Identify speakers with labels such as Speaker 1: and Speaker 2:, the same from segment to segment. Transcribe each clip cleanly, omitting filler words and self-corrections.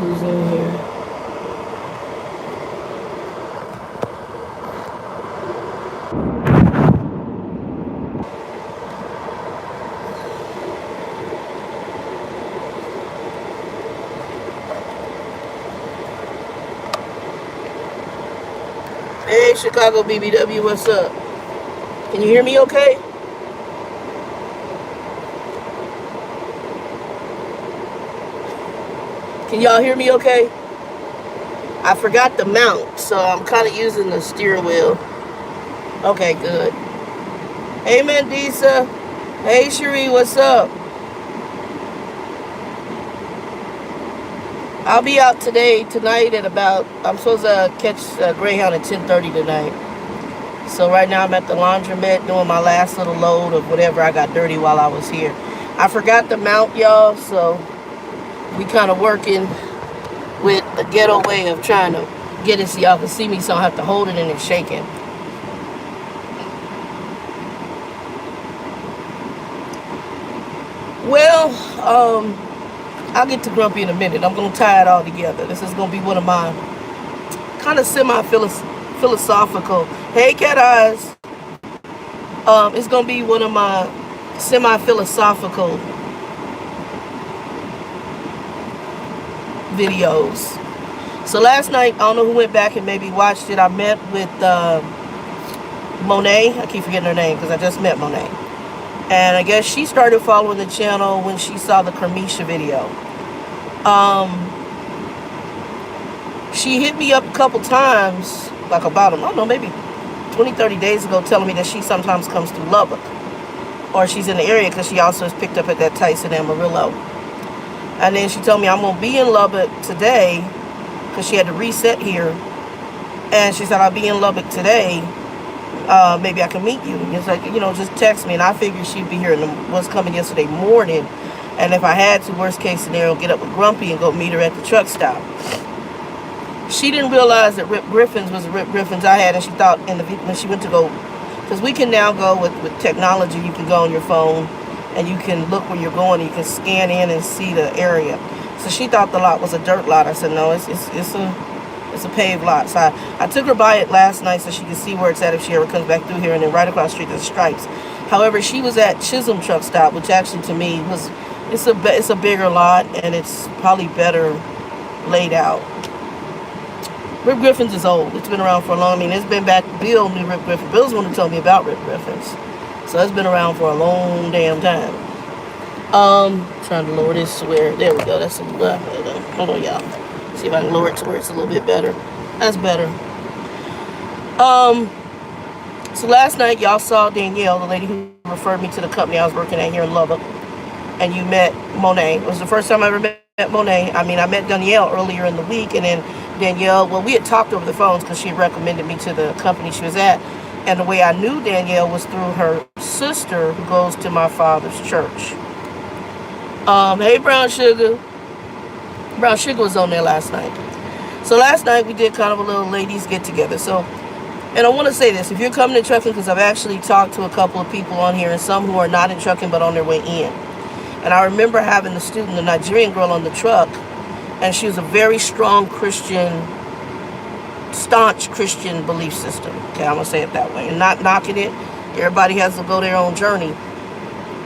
Speaker 1: who's in here. Hey, Chicago BBW, what's up? Can you hear me okay? Can y'all hear me okay? I forgot the mount, so I'm kind of using the steering wheel. Okay, good. Hey, Mandisa. Hey, Cherie, what's up? I'll be out tonight at about, I'm supposed to catch Greyhound at 10:30 tonight. So right now I'm at the laundromat doing my last little load of whatever I got dirty while I was here. I forgot the mount, y'all, so we kind of working with the ghetto way of trying to get it so y'all can see me, so I don't have to hold it and it's shaking. Well, I'll get to Grumpy in a minute. I'm going to tie it all together. This is going to be one of my kind of semi-philosophical. Hey, Cat Eyes. It's going to be one of my semi-philosophical videos. So last night, I don't know who went back and maybe watched it. I met with Monet. I keep forgetting her name because I just met Monet. And I guess she started following the channel when she saw the Kermisha video. She hit me up a couple times, like about, I don't know, maybe 20, 30 days ago, telling me that she sometimes comes to Lubbock. Or she's in the area because she also is picked up at that Tyson Amarillo. And then she told me I'm going to be in Lubbock today because she had to reset here. And she said, I'll be in Lubbock today. Maybe I can meet you. And it's like, just text me. And I figured she'd be here was coming yesterday morning. And if I had to, worst case scenario, get up with Grumpy and go meet her at the truck stop. She didn't realize that Rip Griffins was the Rip Griffins I had. And she thought when she went to go, because we can now go with technology, you can go on your phone and you can look where you're going. And you can scan in and see the area. So she thought the lot was a dirt lot. I said, no, it's a paved lot. So I took her by it last night so she could see where it's at if she ever comes back through here. And then right across the street there's Stripes. However, she was at Chisholm Truck Stop, which actually to me it's a bigger lot and it's probably better laid out. Rip Griffins is old. It's been around for a long. It's been back. Bill knew Rip Griffin. Bill's the one who told me about Rip Griffins. So it's been around for a long damn time. Trying to lower this where there we go. That's a little. Hold on, y'all. See if I can lower it to where it's a little bit better. That's better. So last night y'all saw Danielle, the lady who referred me to the company I was working at here in Lubbock, and you met Monet. It was the first time I ever met Monet. I met Danielle earlier in the week, and then Danielle, well, we had talked over the phones because she had recommended me to the company she was at, and the way I knew Danielle was through her sister who goes to my father's church. Hey, Brown Sugar. Brown Sugar was on there last night. So last night we did kind of a little ladies get together. So, and I want to say this, if you're coming to trucking, because I've actually talked to a couple of people on here and some who are not in trucking but on their way in. And I remember having the Nigerian girl on the truck, and she was a very strong Christian, staunch Christian belief system. Okay, I'm going to say it that way. And not knocking it. Everybody has to go their own journey.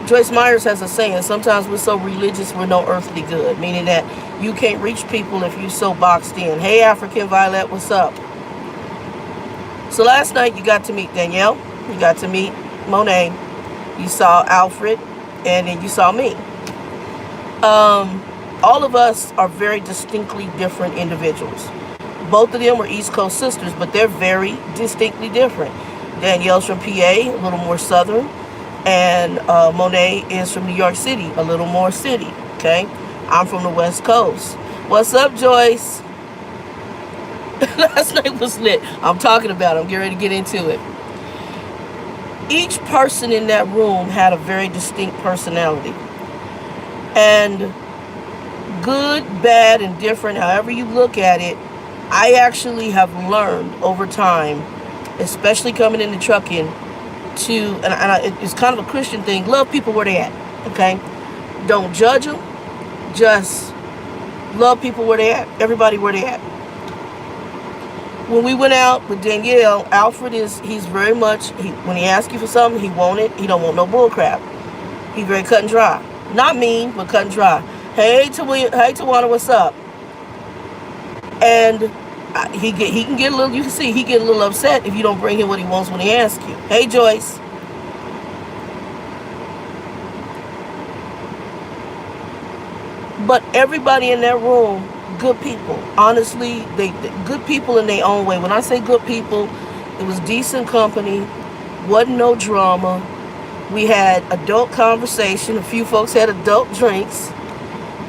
Speaker 1: Joyce Myers has a saying, sometimes we're so religious we're no earthly good, meaning that you can't reach people if you're so boxed in. Hey, African Violet, what's up? So last night you got to meet Danielle, you got to meet Monet, you saw Alfred, and then you saw me. All of us are very distinctly different individuals. Both of them were East Coast sisters, but they're very distinctly different. Danielle's from PA, a little more southern. And Monet is from New York City, a little more city, okay? I'm from the West Coast. What's up, Joyce? Last night was lit. I'm talking about it. I'm getting ready to get into it. Each person in that room had a very distinct personality. And good, bad, and different, however you look at it, I actually have learned over time, especially coming into trucking, it's kind of a Christian thing, love people where they at, okay? Don't judge them, just Love people where they at. Everybody where they at. When we went out with Danielle, Alfred he's very much, when he asks you for something, he want it. He don't want no bull crap. He very cut and dry. Not mean, but cut and dry. Hey, Tawana, what's up? And he can get a little, you can see, he get a little upset if you don't bring him what he wants when he asks you. Hey, Joyce. But everybody in that room, good people. Honestly, they good people in their own way. When I say good people, it was decent company, wasn't no drama. We had adult conversation. A few folks had adult drinks,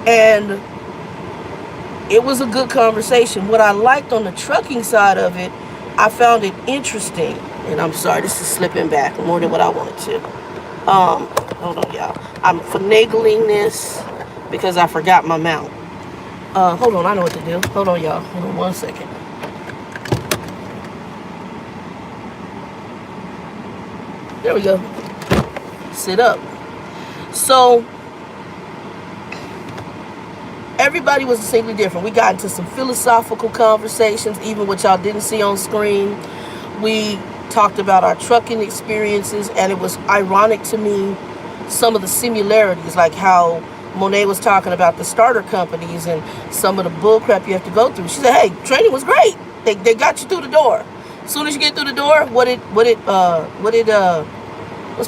Speaker 1: and it was a good conversation. What I liked on the trucking side of it, I found it interesting. And I'm sorry, this is slipping back more than what I wanted to. Hold on, y'all. I'm finagling this because I forgot my mount. Hold on, I know what to do. Hold on, y'all. Hold on 1 second. There we go. Sit up. So, everybody was distinctly different. We got into some philosophical conversations, even what y'all didn't see on screen. We talked about our trucking experiences, and it was ironic to me, some of the similarities, like how Monet was talking about the starter companies and some of the bull crap you have to go through. She said, hey, training was great. They got you through the door. As soon as you get through the door, what's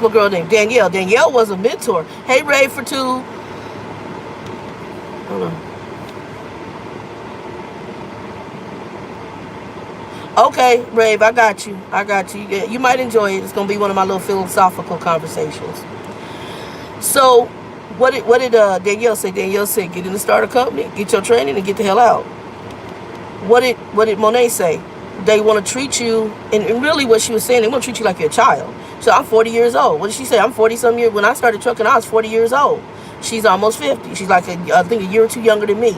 Speaker 1: my girl name? Danielle. Danielle was a mentor. Hey, Ray for two. Hold on. Okay, Rave, I got you. Yeah, you might enjoy it. It's going to be one of my little philosophical conversations. So, what did Danielle say? Danielle said, get in the starter company, get your training, and get the hell out. What did Monet say? They want to treat you, and really what she was saying, they want to treat you like you're a child. So I'm 40 years old. What did she say? I'm 40-some years. When I started trucking, I was 40 years old. She's almost 50. She's like, I think a year or two younger than me.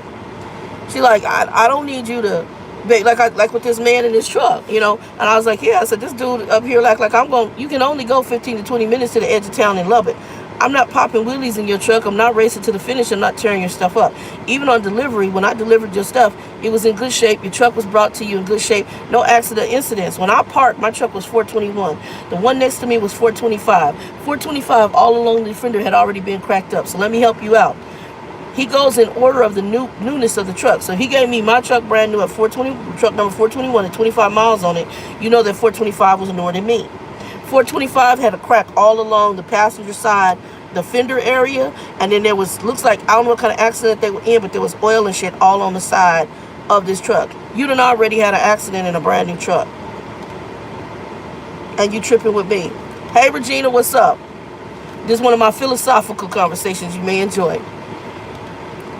Speaker 1: She's like, I don't need you to, like with this man in this truck, you know. And I was like, yeah. I said, this dude up here, like you can only go 15 to 20 minutes to the edge of town in Lubbock. I'm not popping wheelies in your truck. I'm not racing to the finish. I'm not tearing your stuff up. Even on delivery, when I delivered your stuff, it was in good shape. Your truck was brought to you in good shape. No accident incidents. When I parked, my truck was 421. The one next to me was 425. 425 all along the fender had already been cracked up. So let me help you out. He goes in order of the newness of the truck. So he gave me my truck brand new at 420, truck number 421 and 25 miles on it. You know that 425 was newer than me. 425 had a crack all along the passenger side, the fender area, and then there was, looks like, I don't know what kind of accident they were in, but there was oil and shit all on the side of this truck. You done already had an accident in a brand new truck. And you tripping with me. Hey, Regina, what's up? This is one of my philosophical conversations you may enjoy.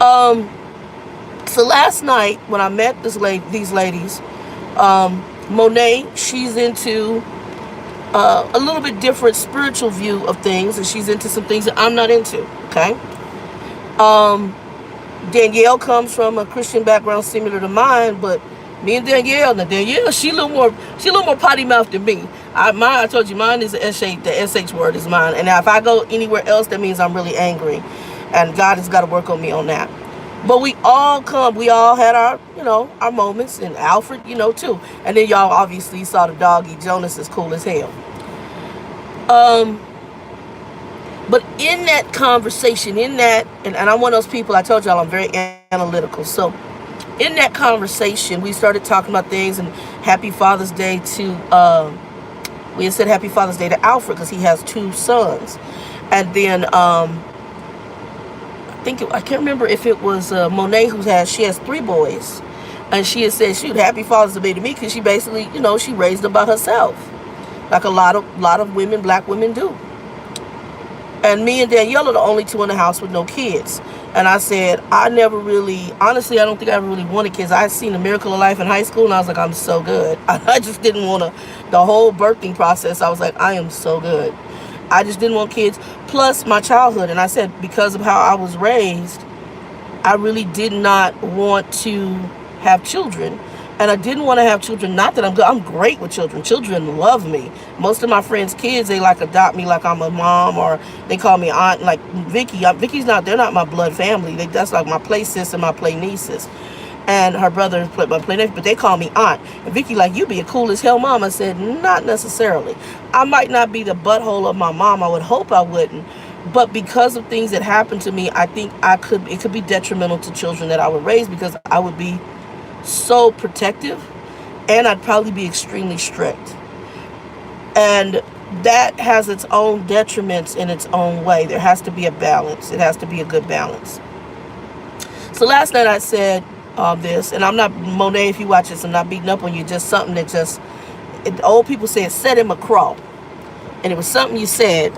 Speaker 1: So last night, when I met these ladies, Monet, she's into a little bit different spiritual view of things, and she's into some things that I'm not into, okay? Danielle comes from a Christian background similar to mine, but me and Danielle, she a little more potty mouthed than me. I told you, mine is the SH word is mine, and now if I go anywhere else, that means I'm really angry, and God has got to work on me on that. But we all had our, our moments, and Alfred, too. And then y'all obviously saw the doggy. Jonas is cool as hell. But in that conversation, and I'm one of those people, I told y'all I'm very analytical. So in that conversation, we started talking about things, and Happy Father's Day to, we had said Happy Father's Day to Alfred because he has 2 sons. And then, I can't remember if it was Monet she has 3 boys, and she had said, shoot, Happy Father's Day to me, because she basically, she raised them by herself, like a lot of women, black women do. And me and Danielle are the only 2 in the house with no kids. And I said, I never really, honestly, I don't think I ever really wanted kids. I had seen The Miracle of Life in high school, and I was like, I'm so good. I just didn't want to, the whole birthing process, I was like, I am so good. I just didn't want kids, plus my childhood. And I said, because of how I was raised, I really did not want to have children. And I didn't want to have children. Not that I'm good. I'm great with children. Children love me. Most of my friends' kids, they like adopt me like I'm a mom, or they call me aunt. Like Vicky. Vicky's not. They're not my blood family. That's like my play sis and my play nieces, and her brother my play nephew. But they call me aunt. And Vicky like, you be a cool as hell mom. I said, not necessarily. I might not be the butthole of my mom. I would hope I wouldn't. But because of things that happened to me, I think it could be detrimental to children that I would raise, because I would be so protective, and I'd probably be extremely strict. And that has its own detriments in its own way. There has to be a balance. It has to be a good balance. So last night I said this, and I'm not, Monet, if you watch this, I'm not beating up on you, just something that old people say it set him a crawl. And it was something you said,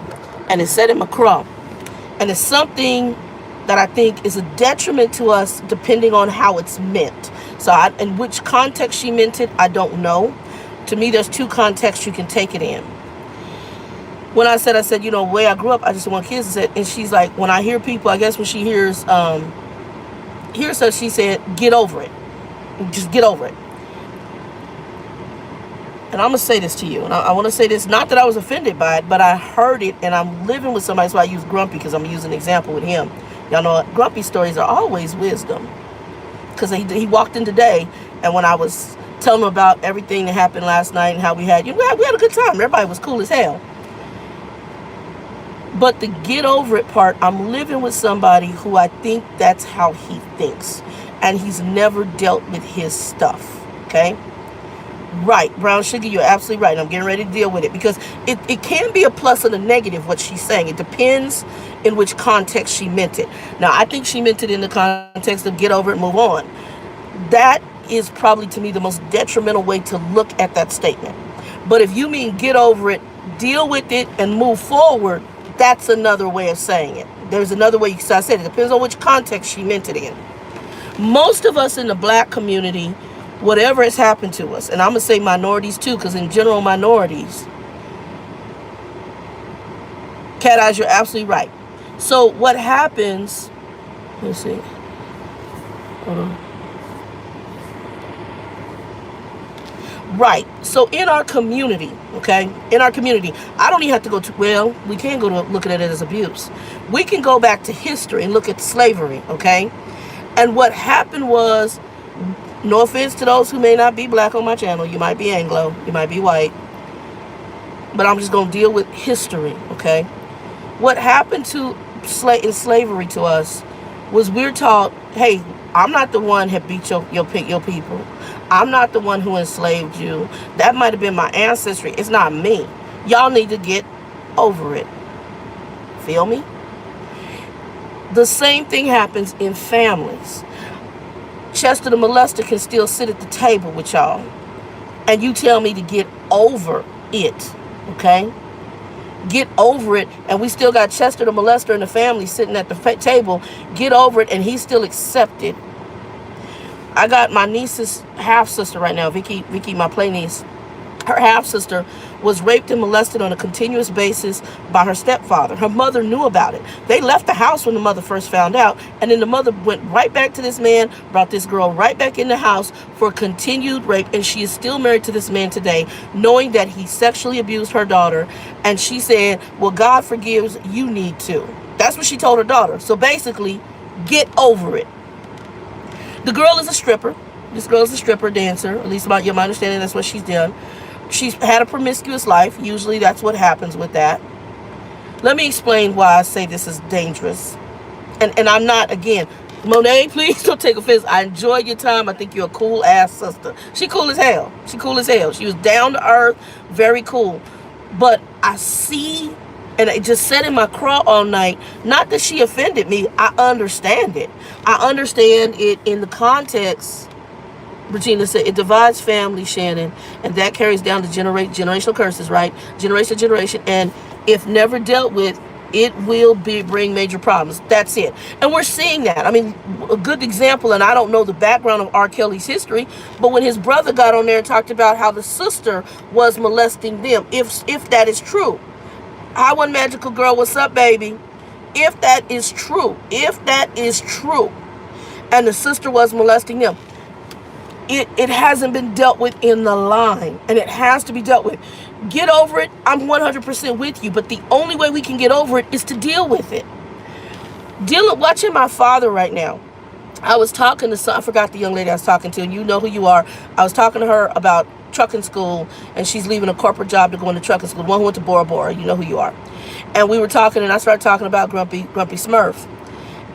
Speaker 1: and it set him a crawl. And it's something that I think is a detriment to us depending on how it's meant. So in which context she meant it, I don't know. To me, there's two contexts you can take it in. When I said, the way I grew up, I just want kids. And she's like, when I hear people, I guess when she hears her, she said, get over it. Just get over it. And I'm going to say this to you. And I want to say this, not that I was offended by it, but I heard it, and I'm living with somebody, so I use Grumpy because I'm using an example with him. Y'all know Grumpy stories are always wisdom. Because he walked in today, and when I was telling him about everything that happened last night and how we had a good time. Everybody was cool as hell. But the get over it part, I'm living with somebody who I think that's how he thinks. And he's never dealt with his stuff. Okay? Right. Brown Sugar, you're absolutely right. I'm getting ready to deal with it. Because it can be a plus and a negative, what she's saying. It depends in which context she meant it. Now, I think she meant it in the context of get over it, move on. That is probably, to me, the most detrimental way to look at that statement. But if you mean get over it, deal with it, and move forward, that's another way of saying it. There's another way. So I said it depends on which context she meant it in. Most of us in the black community, whatever has happened to us, and I'm going to say minorities too, because in general, minorities, Cat Eyes, you're absolutely right. So what happens, let's see, hold on. Right. So in our community, okay, I don't even have to go to, we can go to look at it as abuse. We can go back to history and look at slavery, okay? And what happened was, no offense to those who may not be black on my channel, you might be Anglo, you might be white, but I'm just going to deal with history, okay? What happened to in slavery to us was we're taught, hey, I'm not the one who beat your people. I'm not the one who enslaved you. That might have been my ancestry. It's not me. Y'all need to get over it. Feel me? The same thing happens in families. Chester the molester can still sit at the table with y'all, and you tell me to get over it, okay? Get over it, and we still got Chester the molester and the family sitting at the table. Get over it, and he's still accepted. I got my niece's half-sister right now, Vicky, my play niece. Her half-sister was raped and molested on a continuous basis by her stepfather. Her mother knew about it. They left the house when the mother first found out, and then the mother went right back to this man, brought this girl right back in the house for continued rape, and she is still married to this man today, knowing that he sexually abused her daughter. And she said, well, God forgives, you need to. That's what she told her daughter. So basically, get over it. The girl is a stripper. This girl is a stripper dancer, at least about my understanding, that's what she's done. She's had a promiscuous life. Usually that's what happens with that. Let me explain why I say this is dangerous. And I'm not, again, Monet, please don't take offense. I enjoyed your time. I think you're a cool ass sister. She cool as hell. She cool as hell. She was down to earth, very cool. But I see, and it just sat in my craw all night, not that she offended me. I understand it. I understand it in the context. Regina said, it divides family, Shannon, and that carries down to generational curses, right? Generation to generation, and if never dealt with, it will bring major problems. That's it. And we're seeing that. I mean, a good example, and I don't know the background of R. Kelly's history, but when his brother got on there and talked about how the sister was molesting them, if that is true. Hi, One Magical Girl, what's up, baby? If that is true, and the sister was molesting them, it hasn't been dealt with in the line, and it has to be dealt with. Get over it. I'm 100% with you, but the only way we can get over it is to deal with it. Watching my father right now. I was talking to I forgot the young lady I was talking to, and you know who you are. I was talking to her about trucking school, and she's leaving a corporate job to go into trucking school. One who went to Bora Bora, you know who you are. And we were talking, and I started talking about Grumpy Smurf.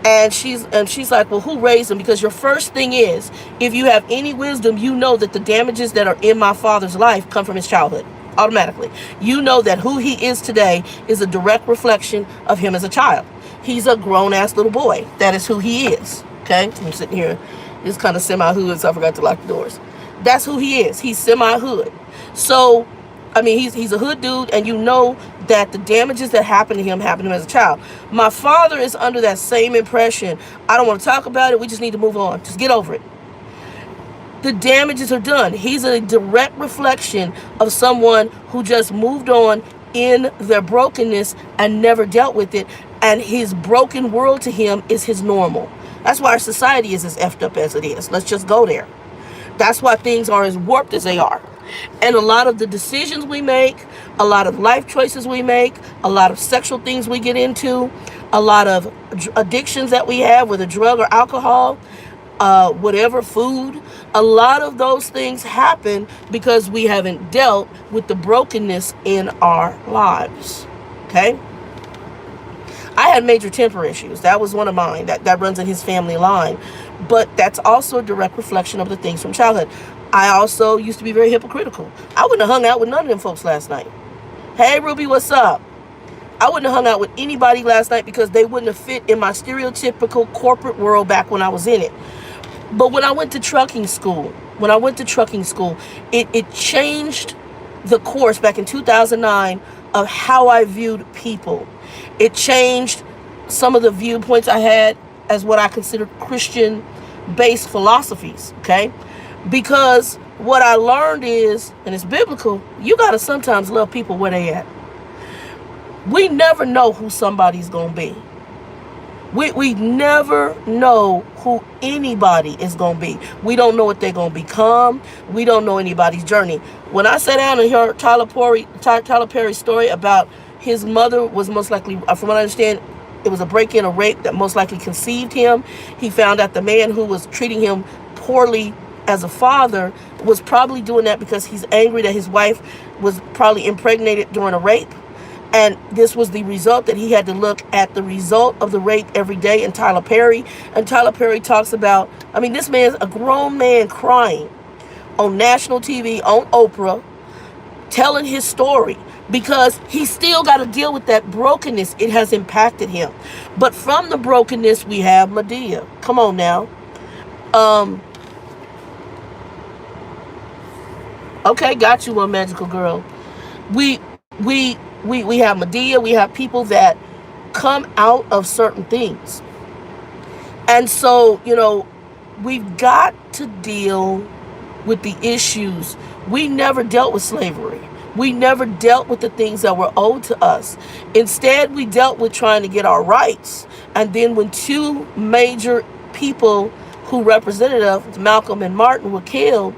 Speaker 1: And she's like, well, who raised him? Because your first thing is, if you have any wisdom, you know that the damages that are in my father's life come from his childhood. Automatically. You know that who he is today is a direct reflection of him as a child. He's a grown-ass little boy. That is who he is. Okay? I'm sitting here. It's kind of semi-hood, so I forgot to lock the doors. That's who he is. He's semi-hood. So, I mean, he's a hood dude, and you know that the damages that happened to him as a child. My father is under that same impression. I don't want to talk about it. We just need to move on. Just get over it. The damages are done. He's a direct reflection of someone who just moved on in their brokenness and never dealt with it. And his broken world to him is his normal. That's why our society is as effed up as it is. Let's just go there. That's why things are as warped as they are. And a lot of the decisions we make, a lot of life choices we make, a lot of sexual things we get into, a lot of addictions that we have, whether drug or alcohol, whatever, food, a lot of those things happen because we haven't dealt with the brokenness in our lives. Okay? I had major temper issues. That was one of mine. That runs in his family line. But that's also a direct reflection of the things from childhood. I also used to be very hypocritical. I wouldn't have hung out with none of them folks last night. Hey, Ruby, what's up? I wouldn't have hung out with anybody last night because they wouldn't have fit in my stereotypical corporate world back when I was in it. But when I went to trucking school, it changed the course back in 2009 of how I viewed people. It changed some of the viewpoints I had as what I considered Christian-based philosophies, okay? Because what I learned is, and it's biblical, you got to sometimes love people where they at. We never know who somebody's going to be. We never know who anybody is going to be. We don't know what they're going to become. We don't know anybody's journey. When I sat down and heard Tyler Perry's story about his mother was most likely, from what I understand, it was a break-in, a rape that most likely conceived him. He found out the man who was treating him poorly as a father was probably doing that because he's angry that his wife was probably impregnated during a rape. And this was the result that he had to look at the result of the rape every day in Tyler Perry. And Tyler Perry talks about, I mean, this man's a grown man crying on national TV, on Oprah, telling his story because he still got to deal with that brokenness. It has impacted him. But from the brokenness, we have Medea. Come on now. Okay, got you one, magical girl. We have Medea. We have people that come out of certain things. And so, you know, we've got to deal with the issues. We never dealt with slavery. We never dealt with the things that were owed to us. Instead, we dealt with trying to get our rights. And then when two major people who represented us, Malcolm and Martin, were killed,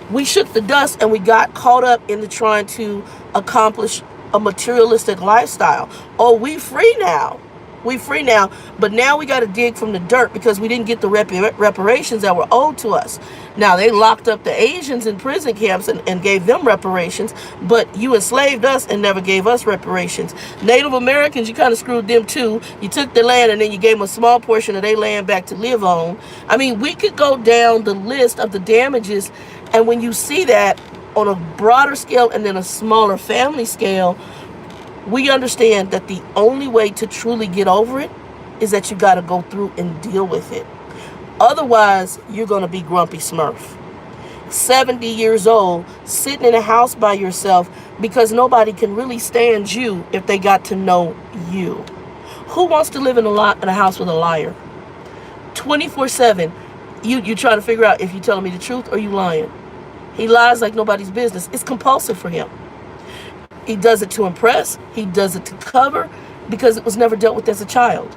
Speaker 1: we shook the dust and we got caught up into trying to accomplish a materialistic lifestyle. Oh, we free now. We free now. But now we got to dig from the dirt because we didn't get the reparations that were owed to us. Now, they locked up the Asians in prison camps and gave them reparations, but you enslaved us and never gave us reparations. Native Americans, you kind of screwed them too. You took their land and then you gave them a small portion of their land back to live on. I mean, we could go down the list of the damages, and when you see that on a broader scale and then a smaller family scale, we understand that the only way to truly get over it is that you got to go through and deal with it. Otherwise, you're going to be Grumpy Smurf. 70 years old, sitting in a house by yourself because nobody can really stand you if they got to know you. Who wants to live in a house with a liar? 24/7, you trying to figure out if you're telling me the truth or you lying. He lies like nobody's business. It's compulsive for him. He does it to impress. He does it to cover because it was never dealt with as a child.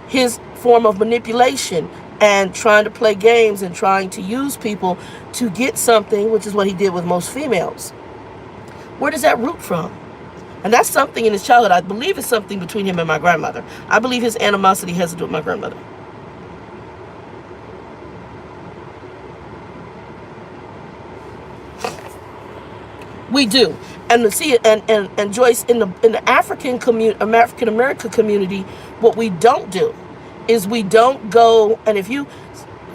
Speaker 1: His form of manipulation and trying to play games and trying to use people to get something, which is what he did with most females. Where does that root from? And that's something in his childhood. I believe it's something between him and my grandmother. I believe his animosity has to do with my grandmother. We do. And see, and Joyce, in the African American community, what we don't do is we don't go, and if you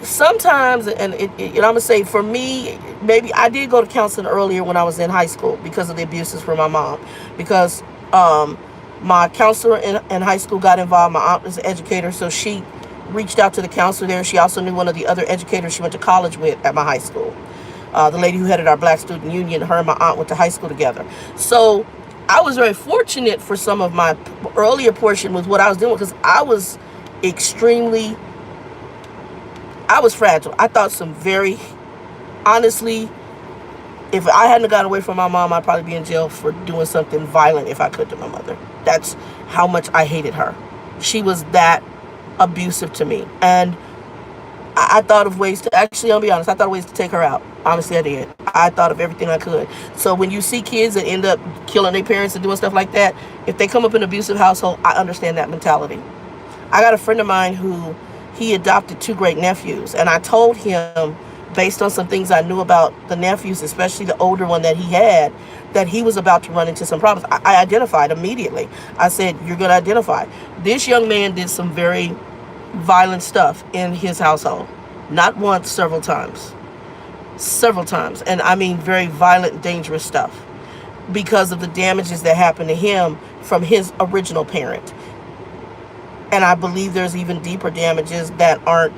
Speaker 1: sometimes, and I'm gonna say, for me, maybe I did go to counseling earlier when I was in high school because of the abuses from my mom, because my counselor in high school got involved. My aunt was an educator, so she reached out to the counselor there. She also knew one of the other educators she went to college with at my high school. The lady who headed our Black Student Union, her and my aunt went to high school together. So I was very fortunate for some of my earlier portion with what I was doing, because I was fragile. I thought some very, honestly, if I hadn't gotten away from my mom, I'd probably be in jail for doing something violent if I could to my mother. That's how much I hated her. She was that abusive to me. And I thought of ways to, actually, I'll be honest, I thought of ways to take her out. Honestly, I did. I thought of everything I could. So when you see kids that end up killing their parents and doing stuff like that, if they come up in an abusive household, I understand that mentality. I got a friend of mine who, he adopted 2 great nephews, and I told him, based on some things I knew about the nephews, especially the older one that he had, that he was about to run into some problems. I identified immediately. I said, you're going to identify. This young man did some very violent stuff in his household. Not once, several times. Several times. And I mean very violent, dangerous stuff, because of the damages that happened to him from his original parent. And I believe there's even deeper damages that are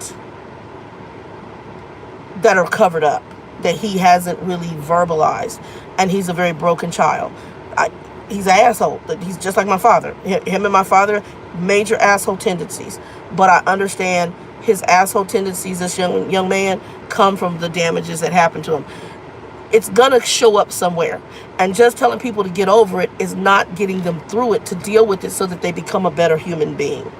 Speaker 1: covered up, that he hasn't really verbalized. And he's a very broken child. He's an asshole. He's just like my father. Him and my father, major asshole tendencies. But I understand his asshole tendencies, this young man, come from the damages that happened to him. It's gonna show up somewhere. And just telling people to get over it is not getting them through it, to deal with it so that they become a better human being.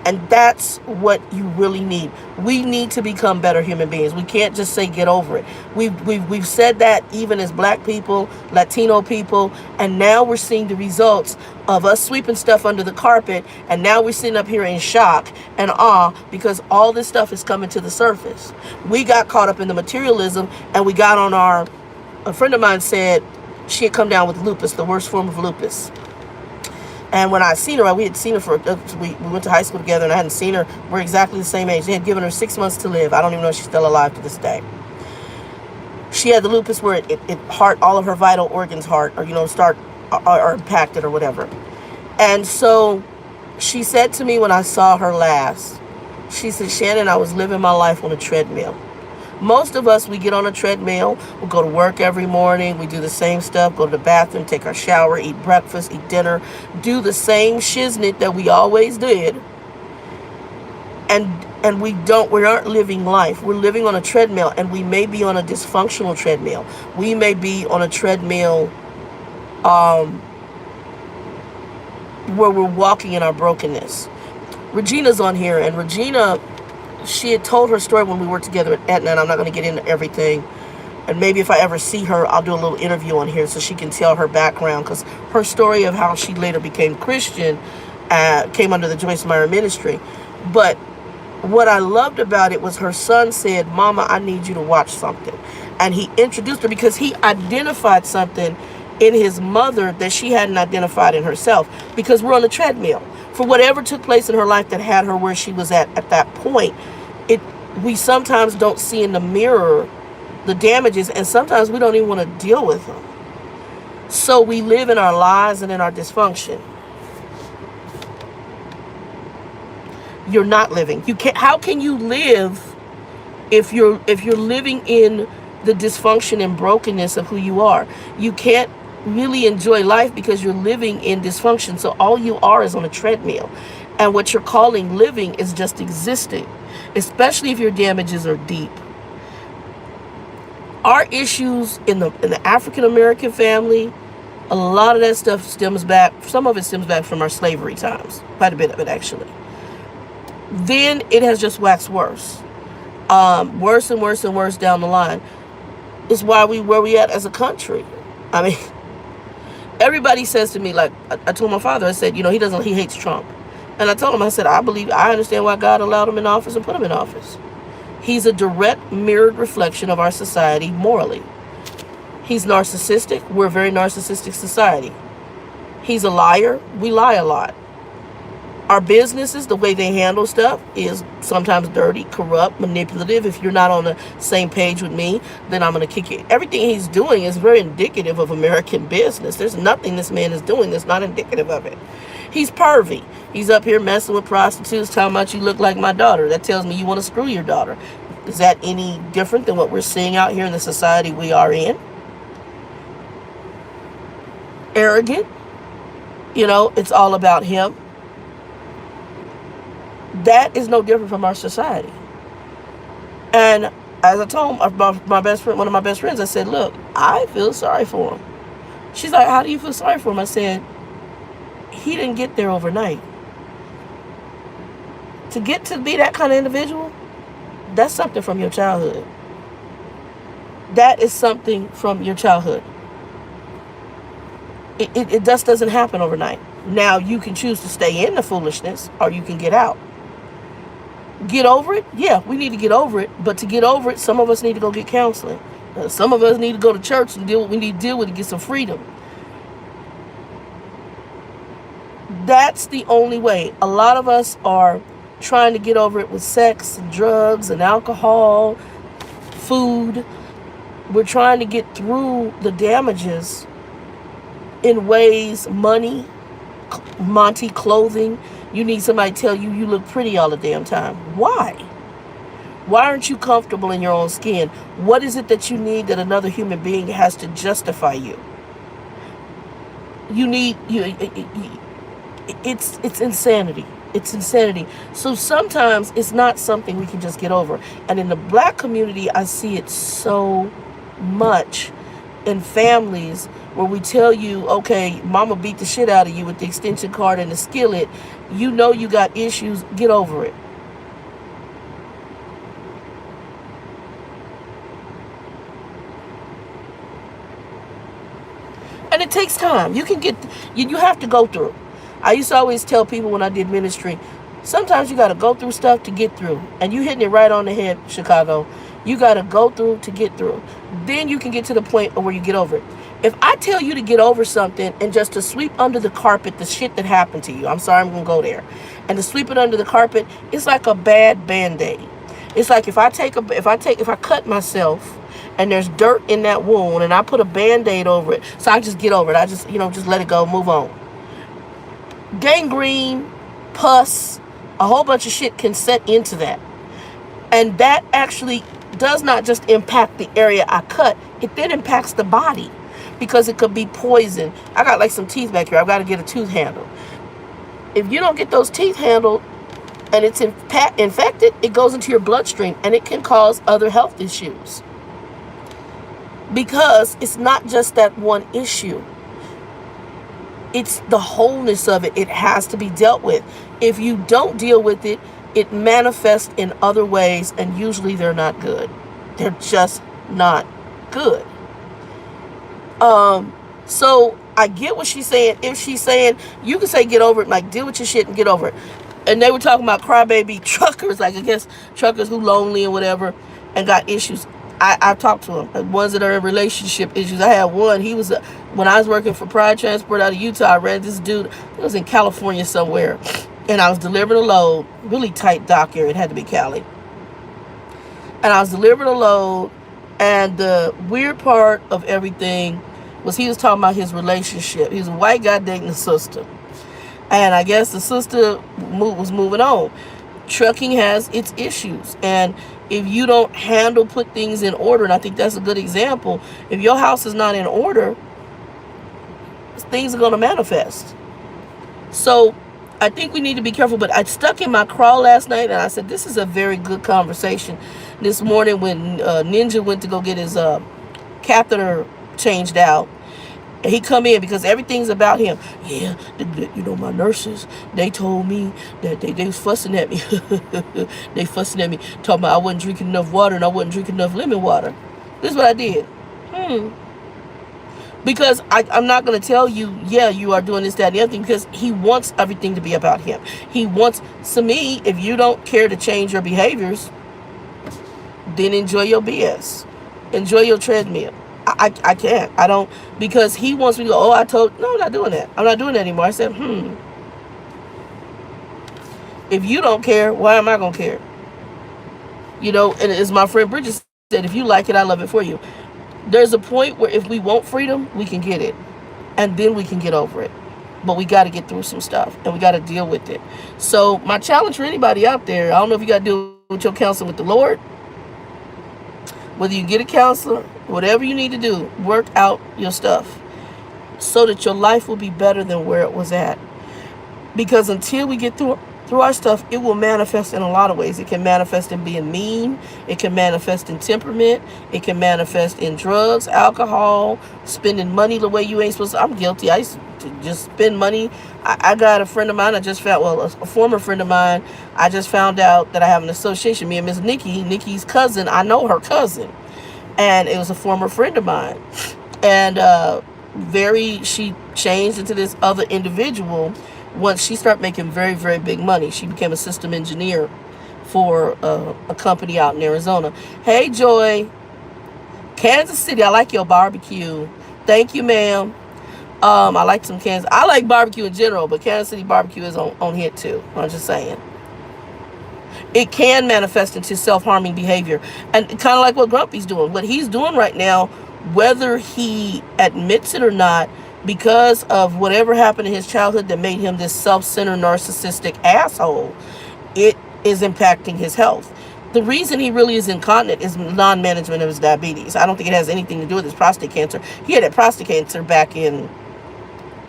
Speaker 1: And that's what you really need. We need to become better human beings. We can't just say get over it. We've said that even as Black people, Latino people, and now we're seeing the results of us sweeping stuff under the carpet, and now we're sitting up here in shock and awe because all this stuff is coming to the surface. We got caught up in the materialism, and we got on a friend of mine said she had come down with lupus, the worst form of lupus. And when I seen her, we had seen her we went to high school together, and I hadn't seen her. We're exactly the same age. They had given her 6 months to live. I don't even know if she's still alive to this day. She had the lupus where all of her vital organs, are impacted or whatever. And so she said to me when I saw her last, she said, Shannon, I was living my life on a treadmill. Most of us, we get on a treadmill, we go to work every morning, we do the same stuff, go to the bathroom, take our shower, eat breakfast, eat dinner, do the same shiznit that we always did. And we aren't living life. We're living on a treadmill, and we may be on a dysfunctional treadmill. We may be on a treadmill where we're walking in our brokenness. Regina's on here, and Regina, she had told her story when we worked together at Aetna, and I'm not going to get into everything. And maybe if I ever see her, I'll do a little interview on here so she can tell her background, because her story of how she later became Christian came under the Joyce Meyer ministry. But what I loved about it was her son said, Mama, I need you to watch something. And he introduced her because he identified something in his mother that she hadn't identified in herself, because we're on a treadmill. For whatever took place in her life that had her where she was at that point, we sometimes don't see in the mirror the damages, and sometimes we don't even want to deal with them. So we live in our lies and in our dysfunction. You're not living. You can't. How can you live if you're living in the dysfunction and brokenness of who you are? You can't really enjoy life because you're living in dysfunction. So all you are is on a treadmill, and what you're calling living is just existing, especially if your damages are deep. Our issues in the African American family, a lot of that stuff stems back. Some of it stems back from our slavery times, quite a bit of it actually. Then it has just waxed worse. Worse and worse and worse down the line. It's where we at as a country. I mean, everybody says to me, like, I told my father, I said, he hates Trump. And I told him, I said, I understand why God allowed him in office and put him in office. He's a direct mirrored reflection of our society morally. He's narcissistic. We're a very narcissistic society. He's a liar. We lie a lot. Our businesses, the way they handle stuff is sometimes dirty, corrupt, manipulative. If you're not on the same page with me, then I'm going to kick you. Everything he's doing is very indicative of American business. There's nothing this man is doing that's not indicative of it. He's pervy. He's up here messing with prostitutes, talking about you look like my daughter. That tells me you want to screw your daughter. Is that any different than what we're seeing out here in the society we are in? Arrogant. It's all about him. That is no different from our society. And as I told my best friend, one of my best friends, I said, look, I feel sorry for him. She's like, how do you feel sorry for him? I said, he didn't get there overnight. To get to be that kind of individual, that's something from your childhood. That is something from your childhood. It just doesn't happen overnight. Now, you can choose to stay in the foolishness or you can get out. Get over it? Yeah, we need to get over it. But to get over it, some of us need to go get counseling. Some of us need to go to church and deal with what we need to deal with to get some freedom. That's the only way. A lot of us are trying to get over it with sex and drugs and alcohol, food. We're trying to get through the damages in ways, money, Monty clothing. You need somebody to tell you you look pretty all the damn time. Why? Why aren't you comfortable in your own skin? What is it that you need that another human being has to justify you? It's insanity. It's insanity. So sometimes it's not something we can just get over. And in the black community, I see it so much in families where we tell you, okay, mama beat the shit out of you with the extension cord and the skillet. You know you got issues. Get over it. And it takes time. You have to go through. I used to always tell people when I did ministry, sometimes you got to go through stuff to get through. And you hitting it right on the head, Chicago. You got to go through to get through. Then you can get to the point where you get over it. If I tell you to get over something and just to sweep under the carpet the shit that happened to you, I'm sorry, I'm going to go there. And to sweep it under the carpet, it's like a bad Band-Aid. It's like if I cut myself and there's dirt in that wound and I put a Band-Aid over it, so I just get over it. I just let it go, move on. Gangrene, pus, a whole bunch of shit can set into that. And that actually does not just impact the area I cut, it then impacts the body because it could be poison. I got like some teeth back here. I've got to get a tooth handle. If you don't get those teeth handled and it's infected, it goes into your bloodstream and it can cause other health issues. Because it's not just that one issue. It's the wholeness of it. It has to be dealt with. If you don't deal with it, it manifests in other ways, and usually they're not good. They're just not good. So I get what she's saying. If she's saying, you can say get over it, like deal with your shit and get over it. And they were talking about crybaby truckers, like I guess truckers who lonely and whatever, and got issues. I've talked to them, ones that are in relationship issues. I had one, when I was working for Pride Transport out of Utah, I ran this dude, it was in California somewhere, and I was delivering a load, really tight dock here, it had to be Cali. And I was delivering a load, and the weird part of everything was he was talking about his relationship. He was a white guy dating a sister. And I guess the sister was moving on. Trucking has its issues, and if you don't put things in order, and I think that's a good example, if your house is not in order, things are going to manifest. So I think we need to be careful. But I stuck in my crawl last night, and I said, this is a very good conversation. This morning when Ninja went to go get his catheter changed out, And he come in because everything's about him. Yeah, my nurses, they told me that they was fussing at me. They fussing at me, talking about I wasn't drinking enough water and I wasn't drinking enough lemon water. This is what I did. Because I'm not going to tell you, yeah, you are doing this, that, and the other thing, because he wants everything to be about him. He wants, to me, if you don't care to change your behaviors, then enjoy your BS. Enjoy your treadmill. I can't. I don't, because he wants me to go, no, I'm not doing that. I'm not doing that anymore. I said, if you don't care, why am I going to care? And as my friend Bridget said, if you like it, I love it for you. There's a point where if we want freedom, we can get it. And then we can get over it. But we got to get through some stuff. And we got to deal with it. So my challenge for anybody out there, I don't know if you got to deal with your counselor with the Lord. Whether you get a counselor, whatever you need to do, work out your stuff. So that your life will be better than where it was at. Because until we get through our stuff, it will manifest in a lot of ways. It can manifest in being mean. It can manifest in temperament. It can manifest in drugs, alcohol, spending money the way you ain't supposed to. I'm guilty. I used to just spend money. I got a friend of mine. A former friend of mine. I just found out that I have an association. Me and Miss Nikki's cousin. I know her cousin. And it was a former friend of mine. And she changed into this other individual. Once she started making very, very big money, she became a system engineer for a company out in Arizona. Hey, Joy. Kansas City, I like your barbecue. Thank you, ma'am. I like some Kansas. I like barbecue in general, but Kansas City barbecue is on hit too. I'm just saying. It can manifest into self-harming behavior. And kind of like what Grumpy's doing. What he's doing right now, whether he admits it or not, because of whatever happened in his childhood that made him this self-centered, narcissistic asshole, it is impacting his health. The reason he really is incontinent is non-management of his diabetes. I don't think it has anything to do with his prostate cancer. He had that prostate cancer back in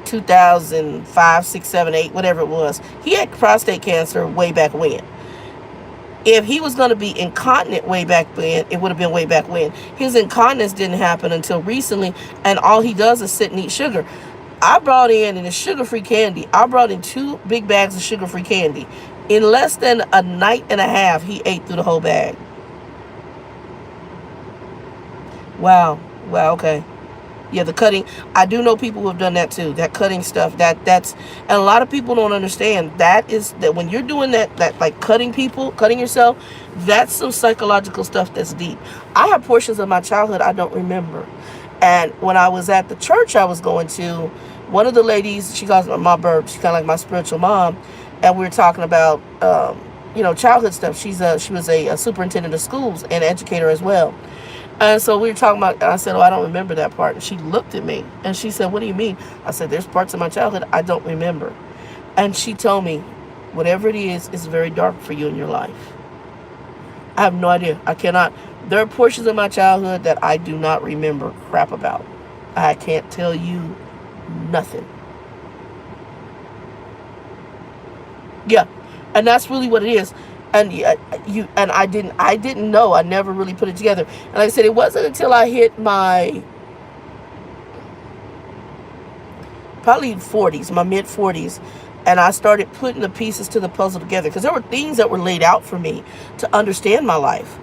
Speaker 1: 2005, 6, 7, 8, whatever it was. He had prostate cancer way back when. If he was going to be incontinent way back then, it would have been way back when. His incontinence didn't happen until recently, and all he does is sit and eat sugar. I brought in it's sugar-free candy. I brought in 2 big bags of sugar-free candy. In less than a night and a half, he ate through the whole bag. Wow, okay. Yeah, the cutting. I do know people who have done that too. That cutting stuff. That's and a lot of people don't understand. That when you're doing that like cutting yourself, that's some psychological stuff that's deep. I have portions of my childhood I don't remember. And when I was at the church I was going to, one of the ladies, she calls me my bird, she's kind of like my spiritual mom, and we were talking about childhood stuff. She was a superintendent of schools and educator as well. And so we were talking about, and I said, I don't remember that part. And she looked at me and she said, what do you mean? I said, there's parts of my childhood I don't remember. And she told me, whatever it is very dark for you in your life. I have no idea. I cannot. There are portions of my childhood that I do not remember crap about. I can't tell you nothing. Yeah. And that's really what it is. And I didn't know. I never really put it together. And like I said, it wasn't until I hit my probably 40s, my mid 40s, and I started putting the pieces to the puzzle together, because there were things that were laid out for me to understand my life,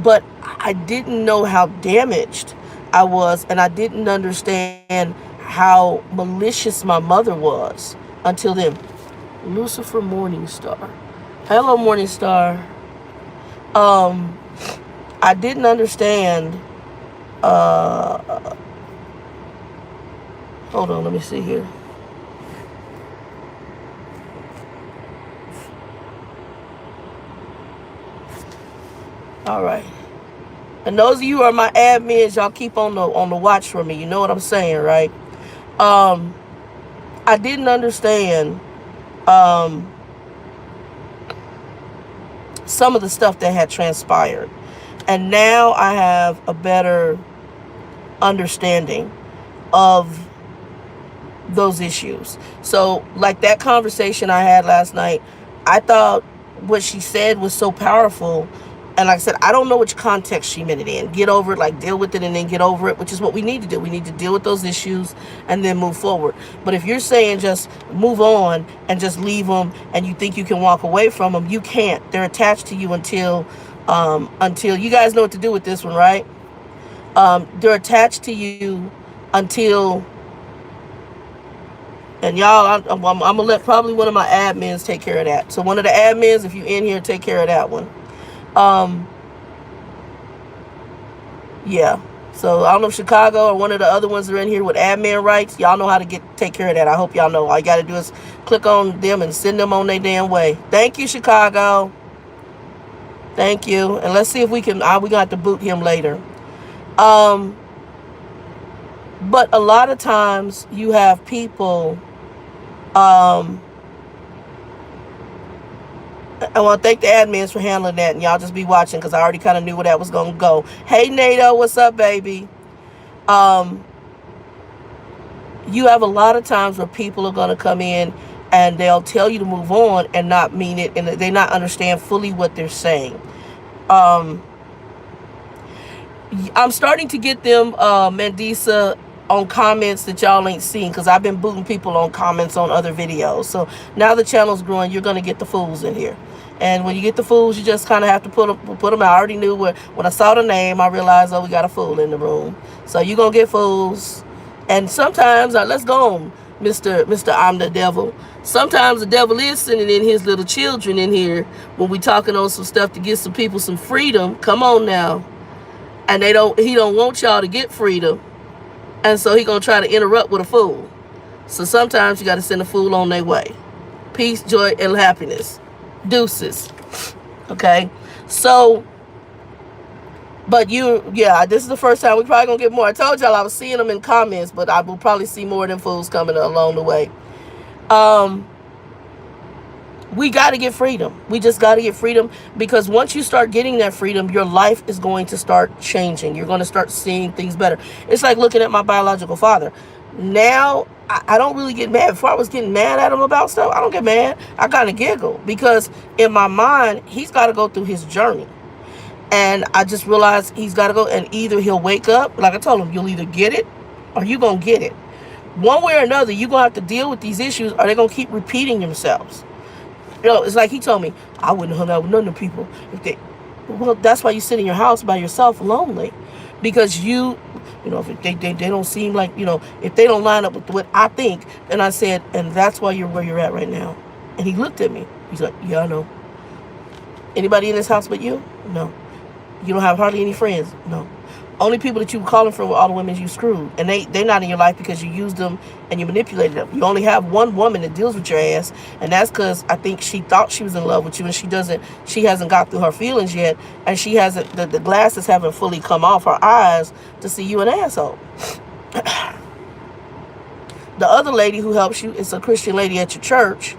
Speaker 1: but I didn't know how damaged I was, and I didn't understand how malicious my mother was until then. Lucifer Morningstar. Hello, Morningstar. I didn't understand. Hold on, let me see here. All right. And those of you who are my admins, y'all keep on the watch for me. You know what I'm saying, right? I didn't understand some of the stuff that had transpired. And now I have a better understanding of those issues. So like that conversation I had last night, I thought what she said was so powerful, And like I said, I don't know which context she meant it in. Get over it, like deal with it and then get over it, which is what we need to do. We need to deal with those issues and then move forward. But if you're saying just move on and just leave them and you think you can walk away from them, you can't. They're attached to you until you guys know what to do with this one, right? They're attached to you until, and y'all, I'm gonna let probably one of my admins take care of that. So one of the admins, if you're in here, take care of that one. Yeah. So I don't know if Chicago or one of the other ones are in here with admin rights. Y'all know how to take care of that. I hope y'all know. All you got to do is click on them and send them on their damn way. Thank you, Chicago. Thank you. And let's see if we can, we got to boot him later. But a lot of times you have people, I want to thank the admins for handling that, and y'all just be watching because I already kind of knew where that was going to go. Hey, NATO, what's up, baby? You have a lot of times where people are going to come in and they'll tell you to move on and not mean it, and they not understand fully what they're saying. I'm starting to get them, Mandisa, on comments that y'all ain't seen, because I've been booting people on comments on other videos. So now the channel's growing, you're going to get the fools in here. And when you get the fools, you just kind of have to put them out. I already knew when I saw the name, I realized, oh, we got a fool in the room. So you're going to get fools. And sometimes, let's go on, Mr. I'm the devil. Sometimes the devil is sending in his little children in here when we talking on some stuff to get some people some freedom. Come on now. And he don't want y'all to get freedom. And so he going to try to interrupt with a fool. So sometimes you got to send a fool on their way. Peace, joy, and happiness. Deuces. Okay? So, but this is the first time. We probably going to get more. I told y'all I was seeing them in comments, but I will probably see more of them fools coming along the way. We got to get freedom. We just got to get freedom, because once you start getting that freedom, your life is going to start changing. You're going to start seeing things better. It's like looking at my biological father. Now, I don't really get mad. Before I was getting mad at him about stuff, I don't get mad. I kind of giggle, because in my mind, he's got to go through his journey. And I just realized he's got to go, and either he'll wake up, like I told him, you'll either get it or you're going to get it. One way or another, you're going to have to deal with these issues, or they're going to keep repeating themselves. You know, it's like he told me, I wouldn't hang out with none of the people. Well, that's why you sit in your house by yourself lonely. Because if they don't seem like, if they don't line up with what I think. And I said, and that's why you're where you're at right now. And he looked at me. He's like, yeah, I know. Anybody in this house but you? No. You don't have hardly any friends? No. Only people that you were calling for were all the women you screwed. And they're not in your life because you used them and you manipulated them. You only have one woman that deals with your ass. And that's because I think she thought she was in love with you, and she hasn't got through her feelings yet. And she hasn't, the glasses haven't fully come off her eyes to see you an asshole. The other lady who helps you is a Christian lady at your church.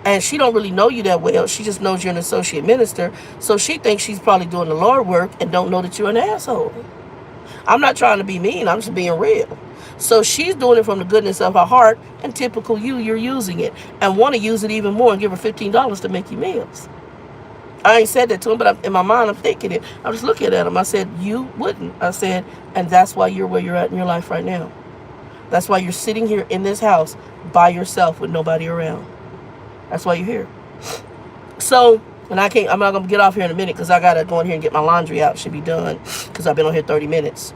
Speaker 1: And she don't really know you that well. She just knows you're an associate minister. So she thinks she's probably doing the Lord work and don't know that you're an asshole. I'm not trying to be mean. I'm just being real. So she's doing it from the goodness of her heart, and typical you're using it and want to use it even more and give her $15 to make you meals. I ain't said that to him, but in my mind, I'm thinking it. I was looking at him. I said, you wouldn't. I said, and that's why you're where you're at in your life right now. That's why you're sitting here in this house by yourself with nobody around. That's why you're here. So, and I'm not going to get off here in a minute because I got to go in here and get my laundry out. It should be done because I've been on here 30 minutes.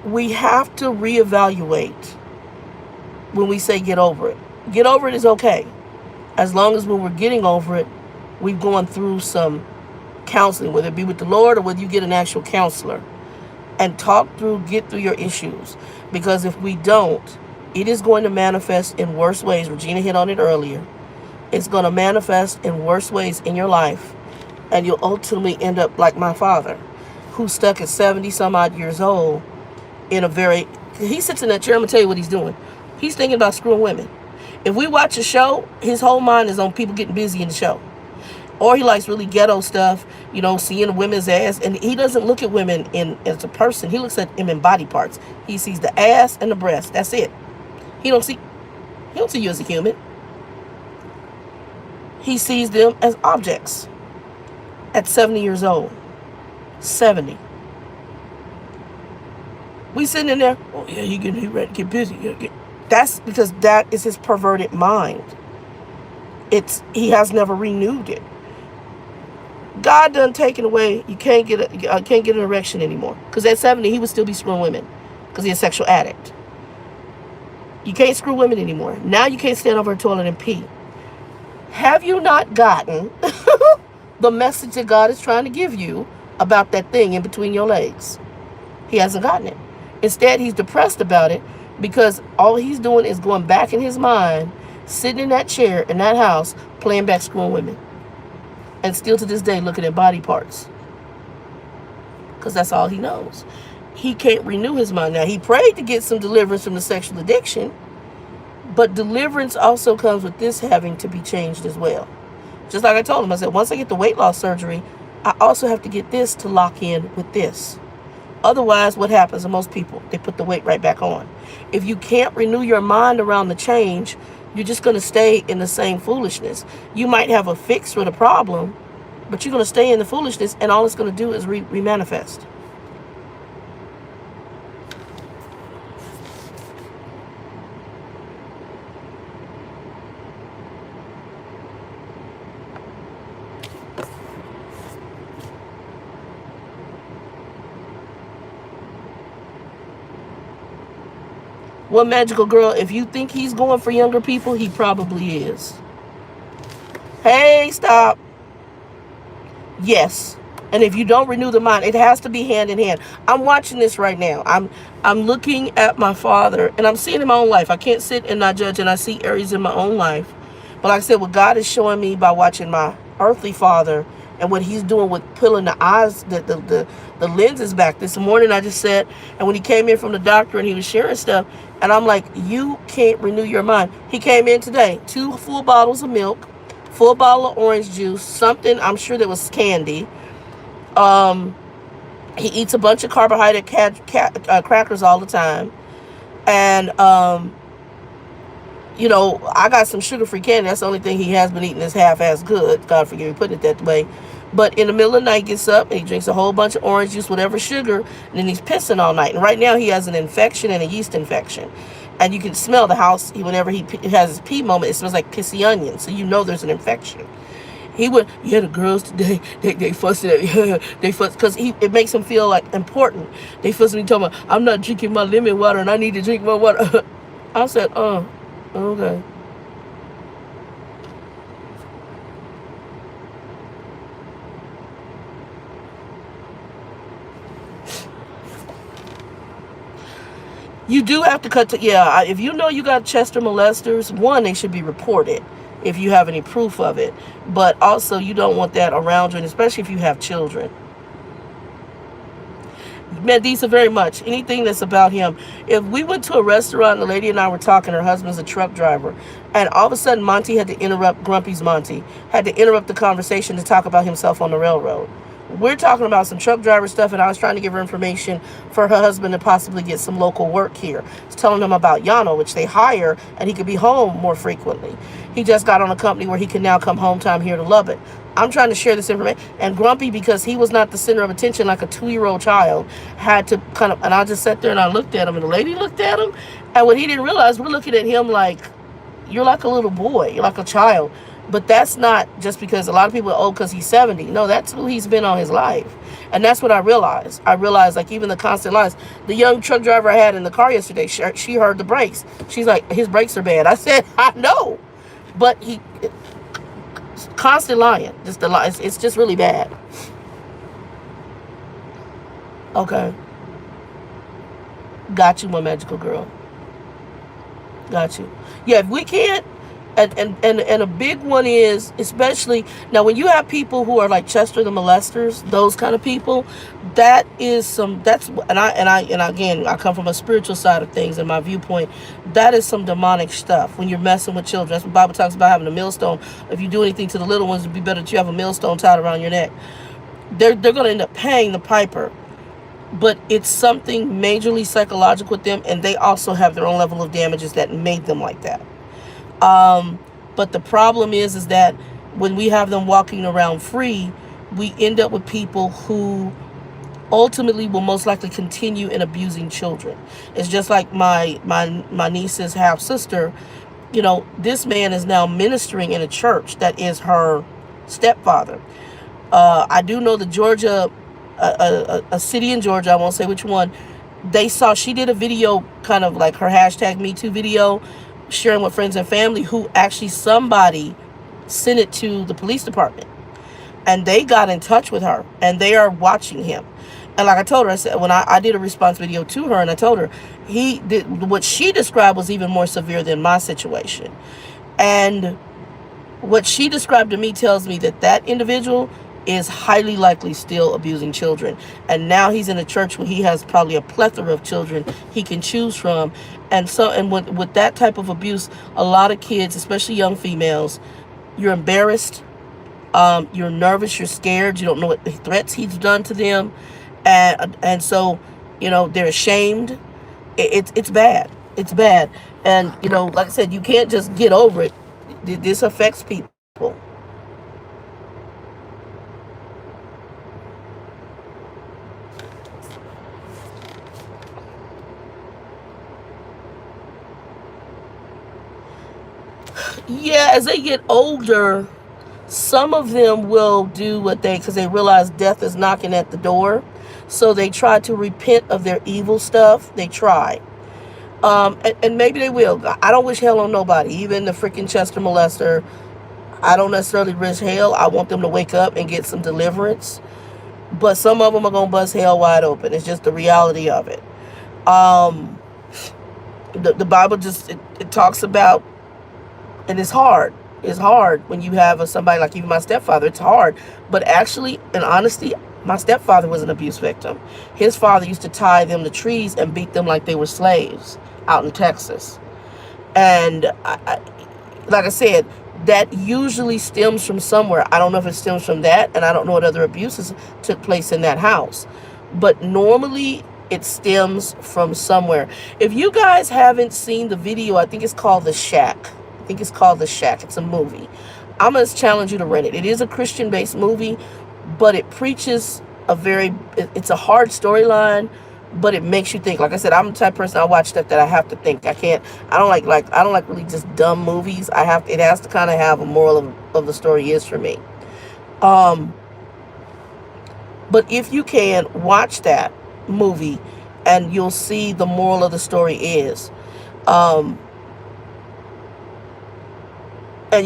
Speaker 1: We have to reevaluate when we say get over it. Get over it is okay. As long as when we're getting over it, we've gone through some counseling, whether it be with the Lord or whether you get an actual counselor, and get through your issues. Because if we don't, it is going to manifest in worse ways. Regina hit on it earlier. It's going to manifest in worse ways in your life. And you'll ultimately end up like my father, who's stuck at 70 some odd years old he sits in that chair. I'm going to tell you what he's doing. He's thinking about screwing women. If we watch a show, his whole mind is on people getting busy in the show. Or he likes really ghetto stuff, seeing a women's ass. And he doesn't look at women as a person. He looks at them in body parts. He sees the ass and the breast. That's it. He don't see you as a human. He sees them as objects. at 70 years old. 70. We sitting in there, oh yeah, he ready to get busy. That's because that is his perverted mind. He has never renewed it. God done taken away. You can't get an erection anymore. Because at 70, he would still be screwing women. Because he's a sexual addict. You can't screw women anymore. Now you can't stand over a toilet and pee. Have you not gotten the message that God is trying to give you about that thing in between your legs? He hasn't gotten it. Instead, he's depressed about it because all he's doing is going back in his mind, sitting in that chair in that house, playing back screwing women. And still to this day looking at body parts. Because that's all he knows. He can't renew his mind. Now, he prayed to get some deliverance from the sexual addiction. But deliverance also comes with this having to be changed as well. Just like I told him, I said, once I get the weight loss surgery, I also have to get this to lock in with this. Otherwise, what happens to most people? They put the weight right back on. If you can't renew your mind around the change, you're just going to stay in the same foolishness. You might have a fix for the problem, but you're going to stay in the foolishness, and all it's going to do is remanifest. Well, Magical Girl, if you think he's going for younger people, he probably is. Hey, stop. Yes. And if you don't renew the mind, it has to be hand in hand. I'm watching this right now. I'm looking at my father, and I'm seeing in my own life. I can't sit and not judge, and I see areas in my own life. But like I said, what God is showing me by watching my earthly father and what he's doing with pulling the eyes, the lenses back. This morning I just said, and when he came in from the doctor and he was sharing stuff, and I'm like, you can't renew your mind. He came in today, 2 full bottles of milk, full bottle of orange juice, something, I'm sure that was candy. He eats a bunch of carbohydrate crackers all the time. And, you know, I got some sugar-free candy. That's the only thing he has been eating is half-ass good. God forgive me putting it that way. But in the middle of the night, gets up and he drinks a whole bunch of orange juice, whatever sugar, and then he's pissing all night. And right now he has an infection and a yeast infection. And you can smell the house whenever he has his pee moment. It smells like pissy onion, so you know there's an infection. He would, yeah, the girls today, they fussed at me. They fuss because it makes him feel like important. They fuss at me talking about, I'm not drinking my lemon water and I need to drink more water. I said, okay. You do have to cut to, yeah, if you know you got Chester molesters, one, they should be reported if you have any proof of it. But also, you don't want that around you, and especially if you have children. Mandisa, very much. Anything that's about him. If we went to a restaurant and the lady and I were talking, her husband's a truck driver, and all of a sudden Monty had to interrupt, Grumpy's Monty, had to interrupt the conversation to talk about himself on the railroad. We're talking about some truck driver stuff, and I was trying to give her information for her husband to possibly get some local work here. I was telling him about Yano, which they hire, and he could be home more frequently. He just got on a company where he can now come home time here to Lubbock. I'm trying to share this information. And Grumpy, because he was not the center of attention like a 2-year-old child, had to kind of, and I just sat there and I looked at him, and the lady looked at him, and what he didn't realize, we're looking at him like, you're like a little boy, you're like a child. But that's not just because a lot of people are old because he's 70. No, that's who he's been all his life. And that's what I realized. I realized, like, even the constant lies. The young truck driver I had in the car yesterday, she heard the brakes. She's like, his brakes are bad. I said, I know. But he, constant lying. Just the lies. It's just really bad. Okay. Got you, my magical girl. Got you. Yeah, if we can't, and a big one is, especially now when you have people who are like Chester the molesters, those kind of people, that is some, that's, and again, I come from a spiritual side of things, and my viewpoint, that is some demonic stuff when you're messing with children. That's what the Bible talks about, having a millstone. If you do anything to the little ones, it'd be better that you have a millstone tied around your neck. They're going to end up paying the piper. But it's something majorly psychological with them, and they also have their own level of damages that made them like that. But the problem is that when we have them walking around free, we end up with people who ultimately will most likely continue in abusing children. It's just like my niece's half sister. You know, this man is now ministering in a church that is her stepfather. I do know that Georgia, a city in Georgia, I won't say which one, she did a video, kind of like her hashtag Me Too video, sharing with friends and family, who actually somebody sent it to the police department. And they got in touch with her, and they are watching him. And like I told her, I said, when I did a response video to her, and I told her, he did what she described was even more severe than my situation. And what she described to me tells me that that individual is highly likely still abusing children. And now he's in a church where he has probably a plethora of children he can choose from. And with that type of abuse, a lot of kids, especially young females, you're embarrassed, you're nervous, you're scared, you don't know what the threats he's done to them. And so, you know, they're ashamed. It's bad. It's bad. And, you know, like I said, you can't just get over it. This affects people. Yeah, as they get older, some of them will do because they realize death is knocking at the door. So they try to repent of their evil stuff. They try. And maybe they will. I don't wish hell on nobody, even the freaking Chester molester. I don't necessarily wish hell. I want them to wake up and get some deliverance. But some of them are going to bust hell wide open. It's just the reality of it. The Bible just, it talks about, and it's hard. It's hard when you have somebody like even my stepfather. It's hard. But actually, in honesty, my stepfather was an abuse victim. His father used to tie them to trees and beat them like they were slaves out in Texas. And like I said, that usually stems from somewhere. I don't know if it stems from that, and I don't know what other abuses took place in that house. But normally, it stems from somewhere. If you guys haven't seen the video, I think it's called The Shack. It's a movie. I'm going to challenge you to rent it. It is a Christian-based movie, but it preaches it's a hard storyline, but it makes you think. Like I said, I'm the type of person, I watch stuff that I have to think. I don't like really just dumb movies. It has to kind of have a moral of the story is for me. But if you can, watch that movie and you'll see the moral of the story is. And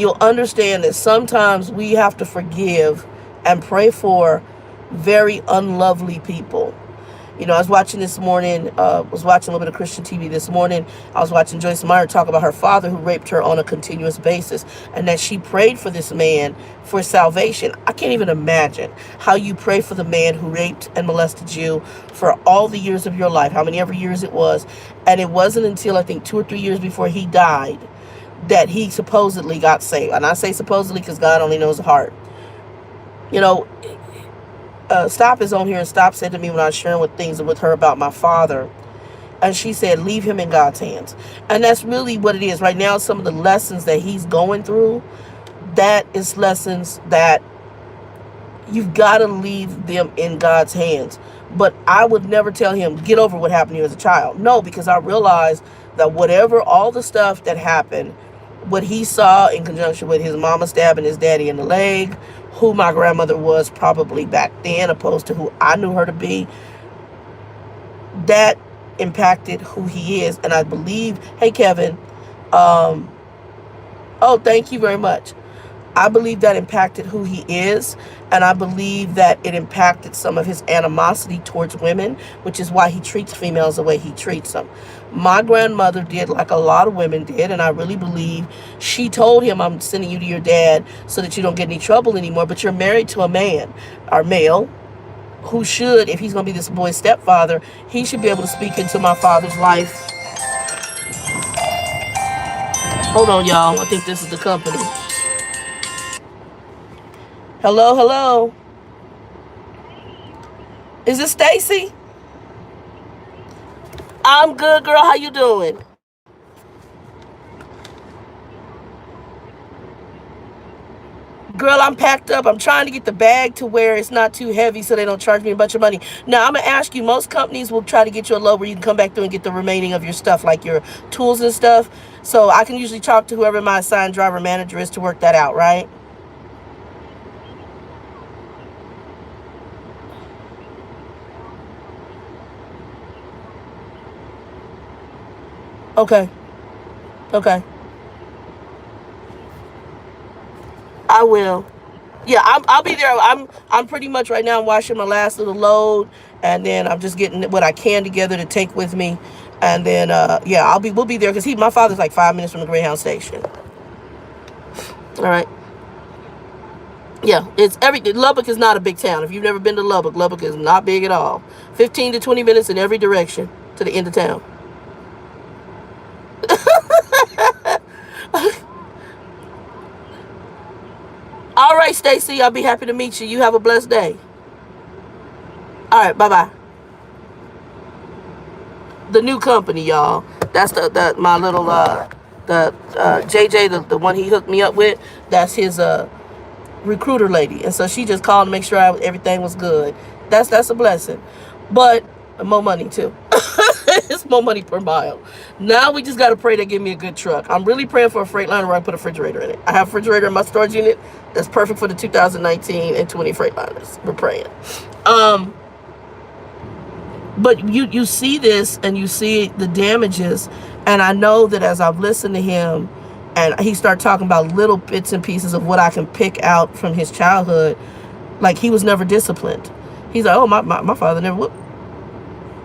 Speaker 1: you'll understand that sometimes we have to forgive and pray for very unlovely people. You know, I was watching this morning, was watching a little bit of Christian TV this morning. I was watching Joyce Meyer talk about her father who raped her on a continuous basis, and that she prayed for this man for salvation. I can't even imagine how you pray for the man who raped and molested you for all the years of your life, how many ever years it was. And it wasn't until I think 2 or 3 years before he died that he supposedly got saved. And I say supposedly because God only knows the heart. You know, Stop is on here, and Stop said to me when I was sharing things with her about my father, and she said, leave him in God's hands. And that's really what it is. Right now, some of the lessons that he's going through, that is lessons that you've got to leave them in God's hands. But I would never tell him, get over what happened to you as a child. No, because I realized that all the stuff that happened, what he saw in conjunction with his mama stabbing his daddy in the leg, who my grandmother was probably back then opposed to who I knew her to be, that impacted who he is. And I believe, hey Kevin, oh, thank you very much. I believe that impacted who he is, and I believe that it impacted some of his animosity towards women, which is why he treats females the way he treats them. My grandmother did like a lot of women did, and I really believe she told him, I'm sending you to your dad so that you don't get any trouble anymore, but you're married to a man, or male, who should, if he's going to be this boy's stepfather, he should be able to speak into my father's life. Hold on, y'all. I think this is the company. Hello, hello. Is it Stacy? I'm good, girl. How you doing? Girl, I'm packed up. I'm trying to get the bag to where it's not too heavy so they don't charge me a bunch of money. Now, I'm going to ask you, most companies will try to get you a load where you can come back through and get the remaining of your stuff, like your tools and stuff. So I can usually talk to whoever my assigned driver manager is to work that out, right? Okay. Okay. I will. Yeah, I'll be there. I'm pretty much right now. I'm washing my last little load, and then I'm just getting what I can together to take with me, and then yeah, we'll be there because my father's like 5 minutes from the Greyhound station. All right. Yeah, it's everything. Lubbock is not a big town. If you've never been to Lubbock, Lubbock is not big at all. 15 to 20 minutes in every direction to the end of town. All right, Stacy, I'll be happy to meet you. You have a blessed day. All right, bye-bye. The new company, y'all. That's the my little the JJ, the one he hooked me up with. That's his recruiter lady, and so she just called to make sure everything was good. That's a blessing, but more money too. It's more money per mile. Now we just got to pray they give me a good truck. I'm really praying for a Freightliner where I put a refrigerator in it. I have a refrigerator in my storage unit that's perfect for the 2019 and 20 Freightliners. We're praying. But you see this and you see the damages, and I know that as I've listened to him and he started talking about little bits and pieces of what I can pick out from his childhood, like he was never disciplined. He's like, oh, my father never whooped.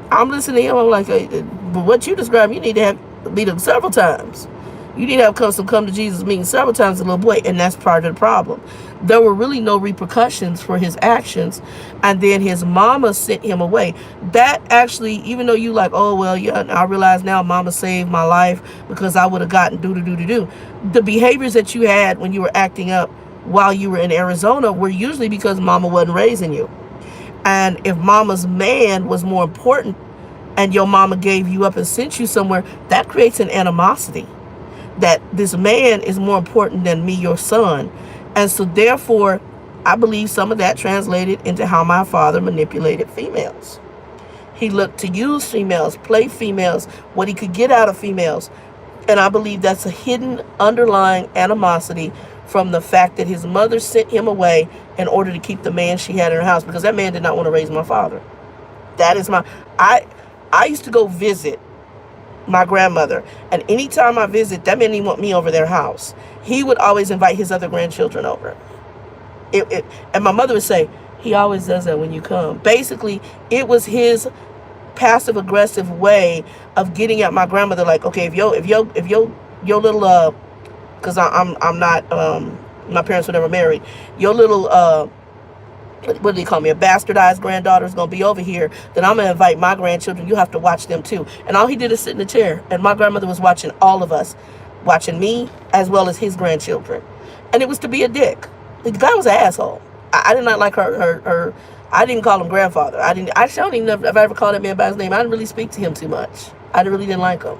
Speaker 1: I'm listening to him. I'm like, hey, but what you described, you need to have meet him several times. You need to have come to Jesus meeting several times as a little boy, and that's part of the problem. There were really no repercussions for his actions, and then his mama sent him away. That actually, even though you like, oh well, yeah, I realize now mama saved my life because I would have gotten do. The behaviors that you had when you were acting up while you were in Arizona were usually because mama wasn't raising you. And if mama's man was more important and your mama gave you up and sent you somewhere, that creates an animosity that this man is more important than me, your son. And so therefore, I believe some of that translated into how my father manipulated females. He looked to use females, play females, what he could get out of females. And I believe that's a hidden underlying animosity from the fact that his mother sent him away in order to keep the man she had in her house, because that man did not want to raise my father. That is I used to go visit my grandmother, and anytime I visit, that man didn't want me over their house. He would always invite his other grandchildren over. And my mother would say, he always does that when you come. Basically, it was his passive aggressive way of getting at my grandmother. Like, okay, if your little because I'm not my parents were never married. Your little what do they call me? A bastardized granddaughter is gonna be over here. Then I'm gonna invite my grandchildren. You have to watch them too. And all he did is sit in the chair. And my grandmother was watching all of us, watching me as well as his grandchildren. And it was to be a dick. The guy was an asshole. I did not like her. I didn't call him grandfather. I don't even know if I ever called that man by his name. I didn't really speak to him too much. I really didn't like him.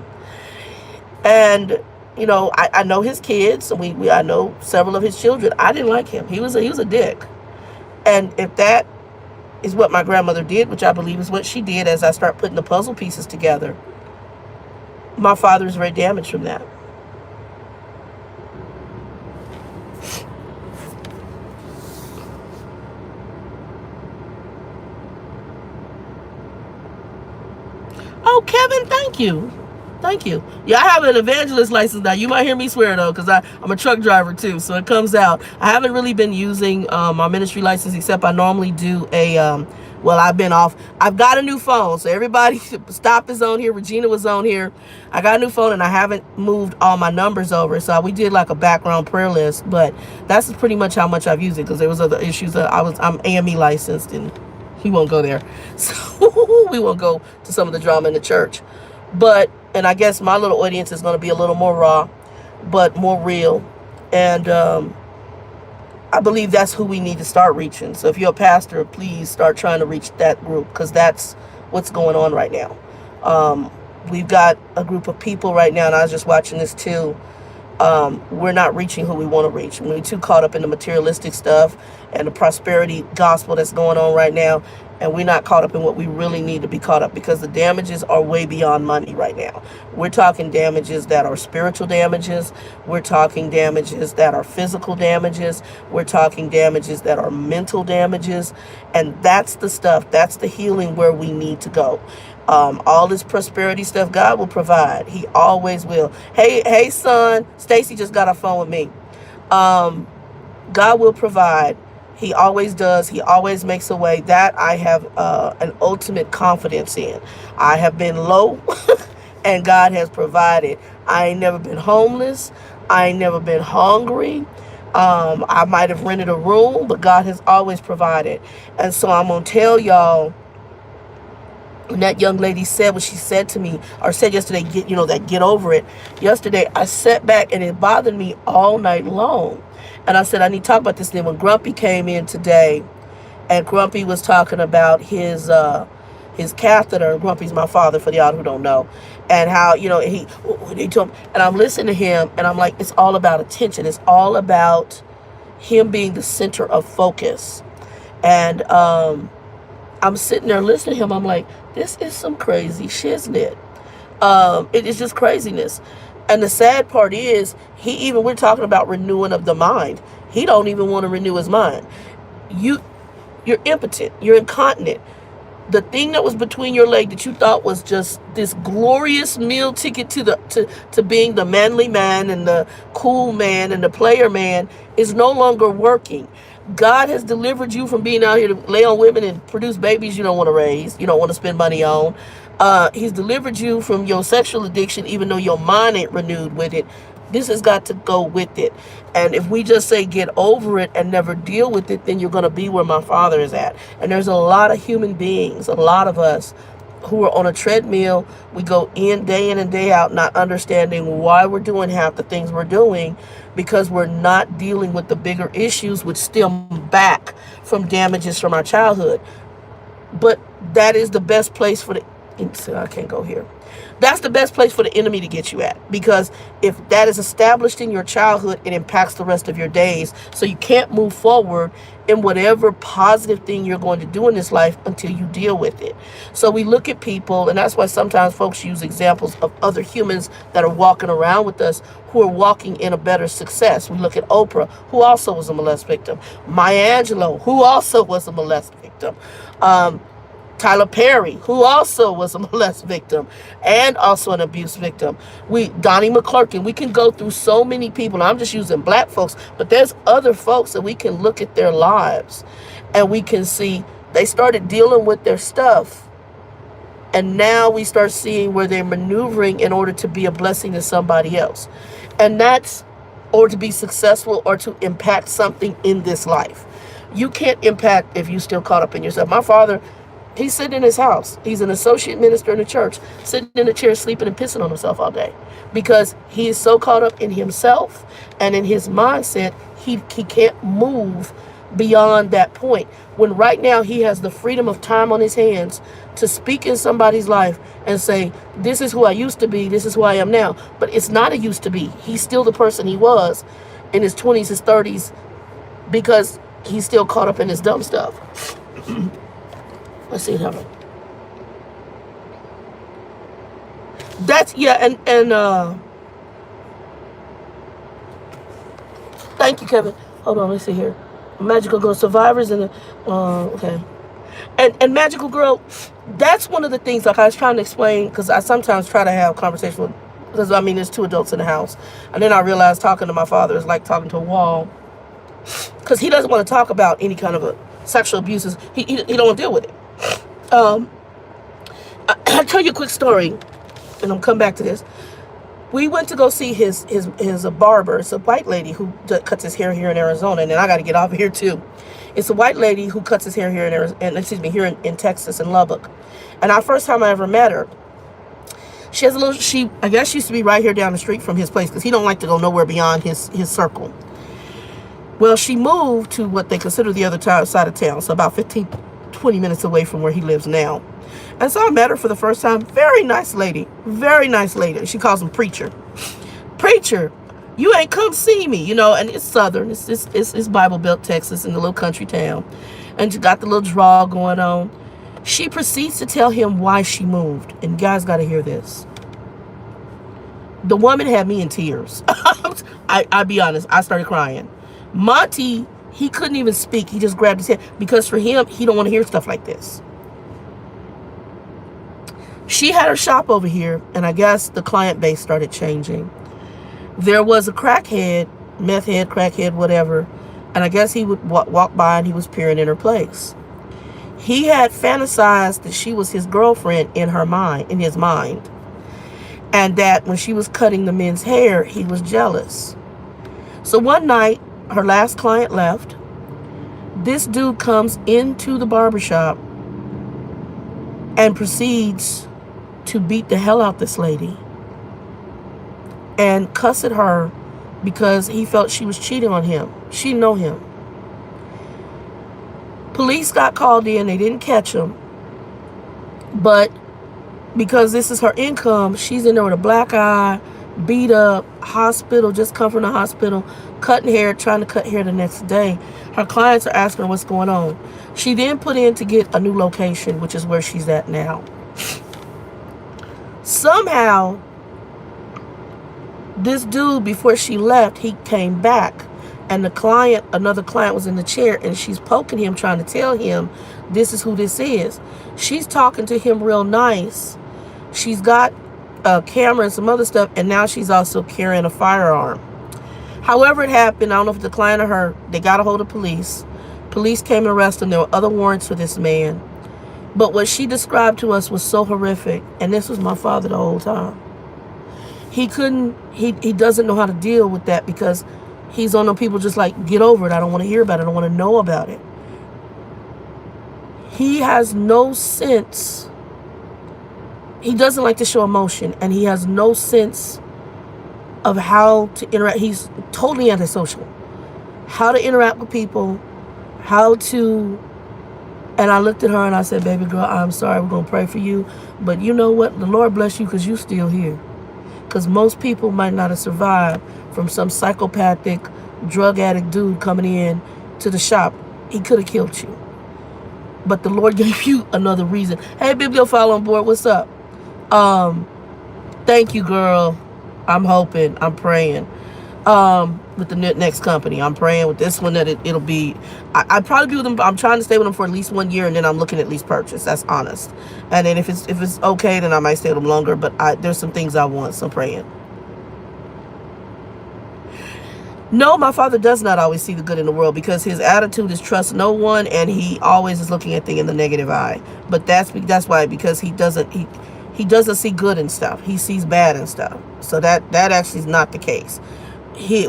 Speaker 1: And you know, I know his kids. I know several of his children. I didn't like him. He was a dick. And if that is what my grandmother did, which I believe is what she did, as I start putting the puzzle pieces together, my father is very damaged from that. Oh, Kevin, thank you. Thank you. Yeah, I have an evangelist license now. You might hear me swear, though, because I'm a truck driver, too. So it comes out. I haven't really been using my ministry license, except I normally do well, I've been off. I've got a new phone. So everybody, Stop is on here. Regina was on here. I got a new phone, and I haven't moved all my numbers over. So we did like a background prayer list. But that's pretty much how much I've used it, because there was other issues. I'm AME licensed, and he won't go there. So we won't go to some of the drama in the church. And I guess my little audience is going to be a little more raw, but more real. And I believe that's who we need to start reaching. So if you're a pastor, please start trying to reach that group, because that's what's going on right now. We've got a group of people right now, and I was just watching this too. we're not reaching who we want to reach. We're too caught up in the materialistic stuff and the prosperity gospel that's going on right now, and we're not caught up in what we really need to be caught up, because the damages are way beyond money right now. We're talking damages that are spiritual damages. We're talking damages that are physical damages. We're talking damages that are mental damages. And that's the stuff, that's the healing where we need to go. All this prosperity stuff, God will provide. He always will. Hey, son, Stacy just got a phone with me. God will provide. He always does. He always makes a way. That I have an ultimate confidence in. I have been low and God has provided. I ain't never been homeless. I ain't never been hungry. I might have rented a room, but God has always provided. And so I'm going to tell y'all, when that young lady said what she said to me, or said yesterday, get over it. Yesterday, I sat back and it bothered me all night long. And I said, I need to talk about this. Then when Grumpy came in today, and Grumpy was talking about his catheter. Grumpy's my father, for y'all who don't know. And how, he told me, and I'm listening to him, and I'm like, it's all about attention. It's all about him being the center of focus. And I'm sitting there listening to him. I'm like, this is some crazy shiznit. It is just craziness. And the sad part is, we're talking about renewing of the mind. He don't even want to renew his mind. You're impotent. You're incontinent. The thing that was between your leg that you thought was just this glorious meal ticket to being the manly man and the cool man and the player man is no longer working. God has delivered you from being out here to lay on women and produce babies you don't want to raise, you don't want to spend money on. He's delivered you from your sexual addiction, even though your mind ain't renewed with it. This has got to go with it. And if we just say get over it and never deal with it, then you're going to be where my father is at. And there's a lot of human beings, a lot of us, who are on a treadmill. We go in and day out, not understanding why we're doing half the things we're doing, because we're not dealing with the bigger issues which stem back from damages from our childhood. But that is the best place for I can't go here. That's the best place for the enemy to get you at, because if that is established in your childhood, it impacts the rest of your days. So you can't move forward in whatever positive thing you're going to do in this life until you deal with it. So we look at people, and that's why sometimes folks use examples of other humans that are walking around with us who are walking in a better success. We look at Oprah, who also was a molest victim. Maya Angelou, who also was a molest victim. Tyler Perry, who also was a molest victim and also an abuse victim. Donnie McClurkin. We can go through so many people. I'm just using black folks, but there's other folks that we can look at their lives and we can see they started dealing with their stuff. And now we start seeing where they're maneuvering in order to be a blessing to somebody else. And that's, or to be successful or to impact something in this life. You can't impact if you're still caught up in yourself. My father, he's sitting in his house. He's an associate minister in the church, sitting in a chair, sleeping and pissing on himself all day, because he is so caught up in himself and in his mindset, he can't move beyond that point. When right now he has the freedom of time on his hands to speak in somebody's life and say, this is who I used to be, this is who I am now. But it's not a used to be. He's still the person he was in his 20s, his 30s, because he's still caught up in his dumb stuff. Let's see, hold on. That's, and thank you, Kevin. Hold on, let's see here. Magical Girl Survivors and okay. And Magical Girl, that's one of the things, like I was trying to explain, because I sometimes try to have conversations with, because I mean, there's two adults in the house. And then I realized talking to my father is like talking to a wall, because he doesn't want to talk about any kind of a sexual abuses. He don't want to deal with it. I'll tell you a quick story, and I'll come back to this. We went to go see his barber. It's a white lady who cuts his hair here in Arizona, and then I got to get off here too. It's a white lady who cuts his hair here in Arizona, here in Texas, in Lubbock. And our first time I ever met her, she has I guess she used to be right here down the street from his place, because he don't like to go nowhere beyond his circle. Well, she moved to what they consider the other side of town, so about 20 minutes away from where he lives now. And so I met her for the first time. Very nice lady. Very nice lady. She calls him Preacher. Preacher, You ain't come see me, you know. And it's Southern. It's Bible Belt, Texas, in a little country town. And she got the little draw going on. She proceeds to tell him why she moved. And you guys got to hear this. The woman had me in tears. I'll be honest. I started crying. Monty, he couldn't even speak. He just grabbed his head. Because for him, he don't want to hear stuff like this. She had her shop over here, and I guess the client base started changing. There was a crackhead, meth head, crackhead, whatever, and I guess he would walk by and he was peering in her place. He had fantasized that she was his girlfriend in his mind, and that when she was cutting the men's hair, he was jealous. So one night, her last client left. This dude comes into the barbershop and proceeds to beat the hell out this lady and cuss at her because he felt she was cheating on him. She didn't know him. Police got called in. They didn't catch him. But because this is her income, she's in there with a black eye, beat up, hospital, just come from the hospital, cutting hair, trying to cut hair the next day. Her clients are asking her what's going on. She then put in to get a new location, which is where she's at now. Somehow, this dude, before she left, he came back. And another client was in the chair, and she's poking him, trying to tell him, this is who this is. She's talking to him real nice. She's got a camera and some other stuff, and now she's also carrying a firearm. However it happened, I don't know if the client or her, they got a hold of police. Police came and arrested him. There were other warrants for this man. But what she described to us was so horrific, and this was my father the whole time. He doesn't know how to deal with that because he's on them people just like, get over it. I don't want to hear about it. I don't want to know about it. He has no sense. He doesn't like to show emotion, and he has no sense of how to interact. He's totally antisocial. How to interact with people, and I looked at her and I said, baby girl, I'm sorry, we're going to pray for you. But you know what? The Lord bless you because you're still here. Because most people might not have survived from some psychopathic, drug addict dude coming in to the shop. He could have killed you. But the Lord gave you another reason. Hey, Bibliophile on board, what's up? Thank you, girl. I'm hoping, I'm praying. With the next company, I'm praying with this one that it'll be, I'd probably be with them. I'm trying to stay with them for at least 1 year, and then I'm looking at lease purchase. That's honest. And then if it's okay, then I might stay with them longer. But there's some things I want, so I'm praying. No, my father does not always see the good in the world because his attitude is trust no one, and he always is looking at things in the negative eye. But that's why, because he doesn't see good in stuff. He sees bad in stuff. So that actually is not the case.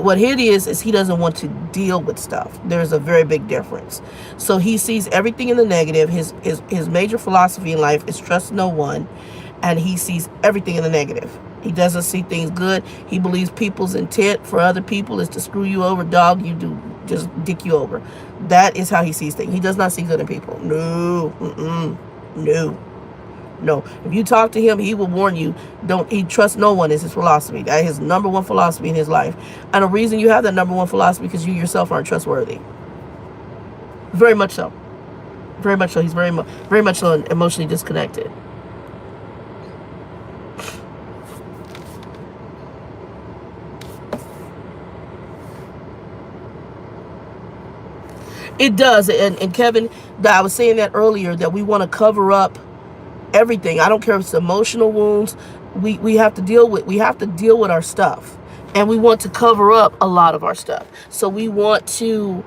Speaker 1: What it is he doesn't want to deal with stuff. There's a very big difference. So he sees everything in the negative. His major philosophy in life is trust no one, and he sees everything in the negative. He doesn't see things good. He believes people's intent for other people is to screw you over, dog you, do just dick you over. That is how he sees things. He does not see good in people. No, no. If you talk to him, he will warn you. He trusts no one is his philosophy. That is his number one philosophy in his life. And the reason you have that number one philosophy because you yourself aren't trustworthy. Very much so. Very much so. He's very much so emotionally disconnected. It does. And Kevin, I was saying that earlier, that we want to cover up everything. I don't care if it's emotional wounds. We have to deal with our stuff, and we want to cover up a lot of our stuff. So we want to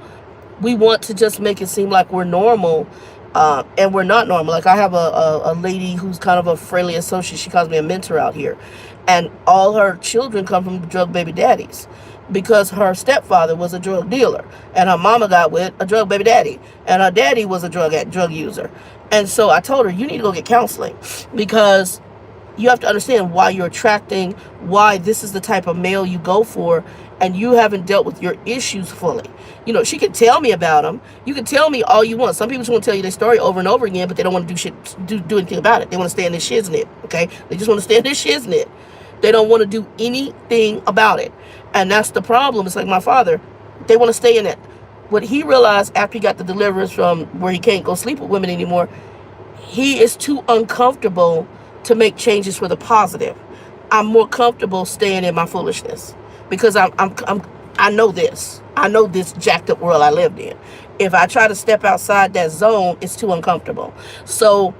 Speaker 1: just make it seem like we're normal, and we're not normal. Like I have a lady who's kind of a friendly associate. She calls me a mentor out here, and all her children come from drug baby daddies. Because her stepfather was a drug dealer, and her mama got with a drug baby daddy, and her daddy was a drug user. And so I told her, you need to go get counseling, because you have to understand why you're attracting, why this is the type of male you go for, and you haven't dealt with your issues fully. You know, she can tell me about them. You can tell me all you want. Some people just want to tell you their story over and over again, but they don't want to do anything about it. They want to stay in their shiznit, okay? They just want to stay in their shiznit. They don't want to do anything about it. And that's the problem. It's like my father. They want to stay in it. What he realized after he got the deliverance from where he can't go sleep with women anymore, he is too uncomfortable to make changes for the positive. I'm more comfortable staying in my foolishness because I know this. I know this jacked up world I lived in. If I try to step outside that zone, it's too uncomfortable. So,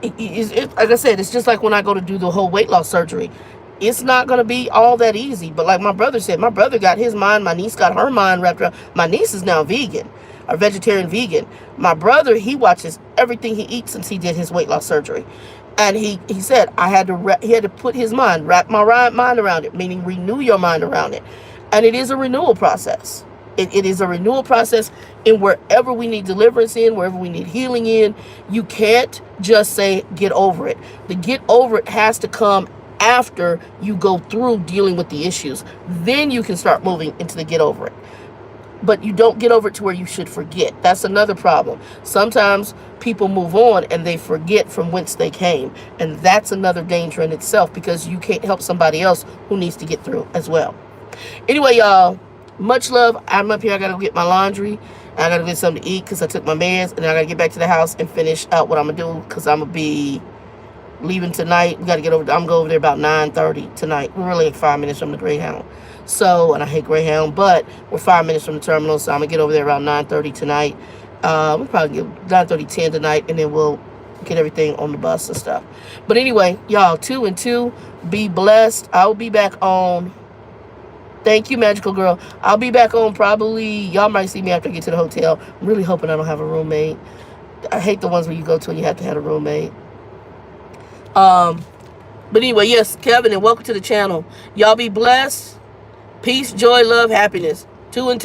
Speaker 1: like I said, it's just like when I go to do the whole weight loss surgery. It's not going to be all that easy. But like my brother said, my brother got his mind, my niece got her mind wrapped around. My niece is now vegan, or vegetarian vegan. My brother, he watches everything he eats since he did his weight loss surgery. And he said he had to put his mind, wrap my mind around it, meaning renew your mind around it. And it is a renewal process. It is a renewal process in wherever we need deliverance in, wherever we need healing in. You can't just say, get over it. The get over it has to come after you go through dealing with the issues. Then you can start moving into the get over it. But you don't get over it to where you should forget. That's another problem. Sometimes people move on and they forget from whence they came. And that's another danger in itself, because you can't help somebody else who needs to get through as well. Anyway, y'all, much love. I'm up here. I got to go get my laundry. I got to get something to eat because I took my meds. And then I got to get back to the house and finish out what I'm going to do, because I'm going to be leaving tonight. We got to get over. I'm going to go over there about 9:30 tonight. We're really like 5 minutes from the Greyhound. So, and I hate Greyhound, but we're 5 minutes from the terminal, so I'm going to get over there around 9:30 tonight. We'll probably get 9:30, 10 tonight, and then we'll get everything on the bus and stuff. But anyway, y'all, 2 and 2, be blessed. I will be back on. Thank you, Magical Girl. I'll be back on probably, y'all might see me after I get to the hotel. I'm really hoping I don't have a roommate. I hate the ones where you go to and you have to have a roommate. But anyway, yes, Kevin, and welcome to the channel. Y'all be blessed. Peace, joy, love, happiness. 2 and 2.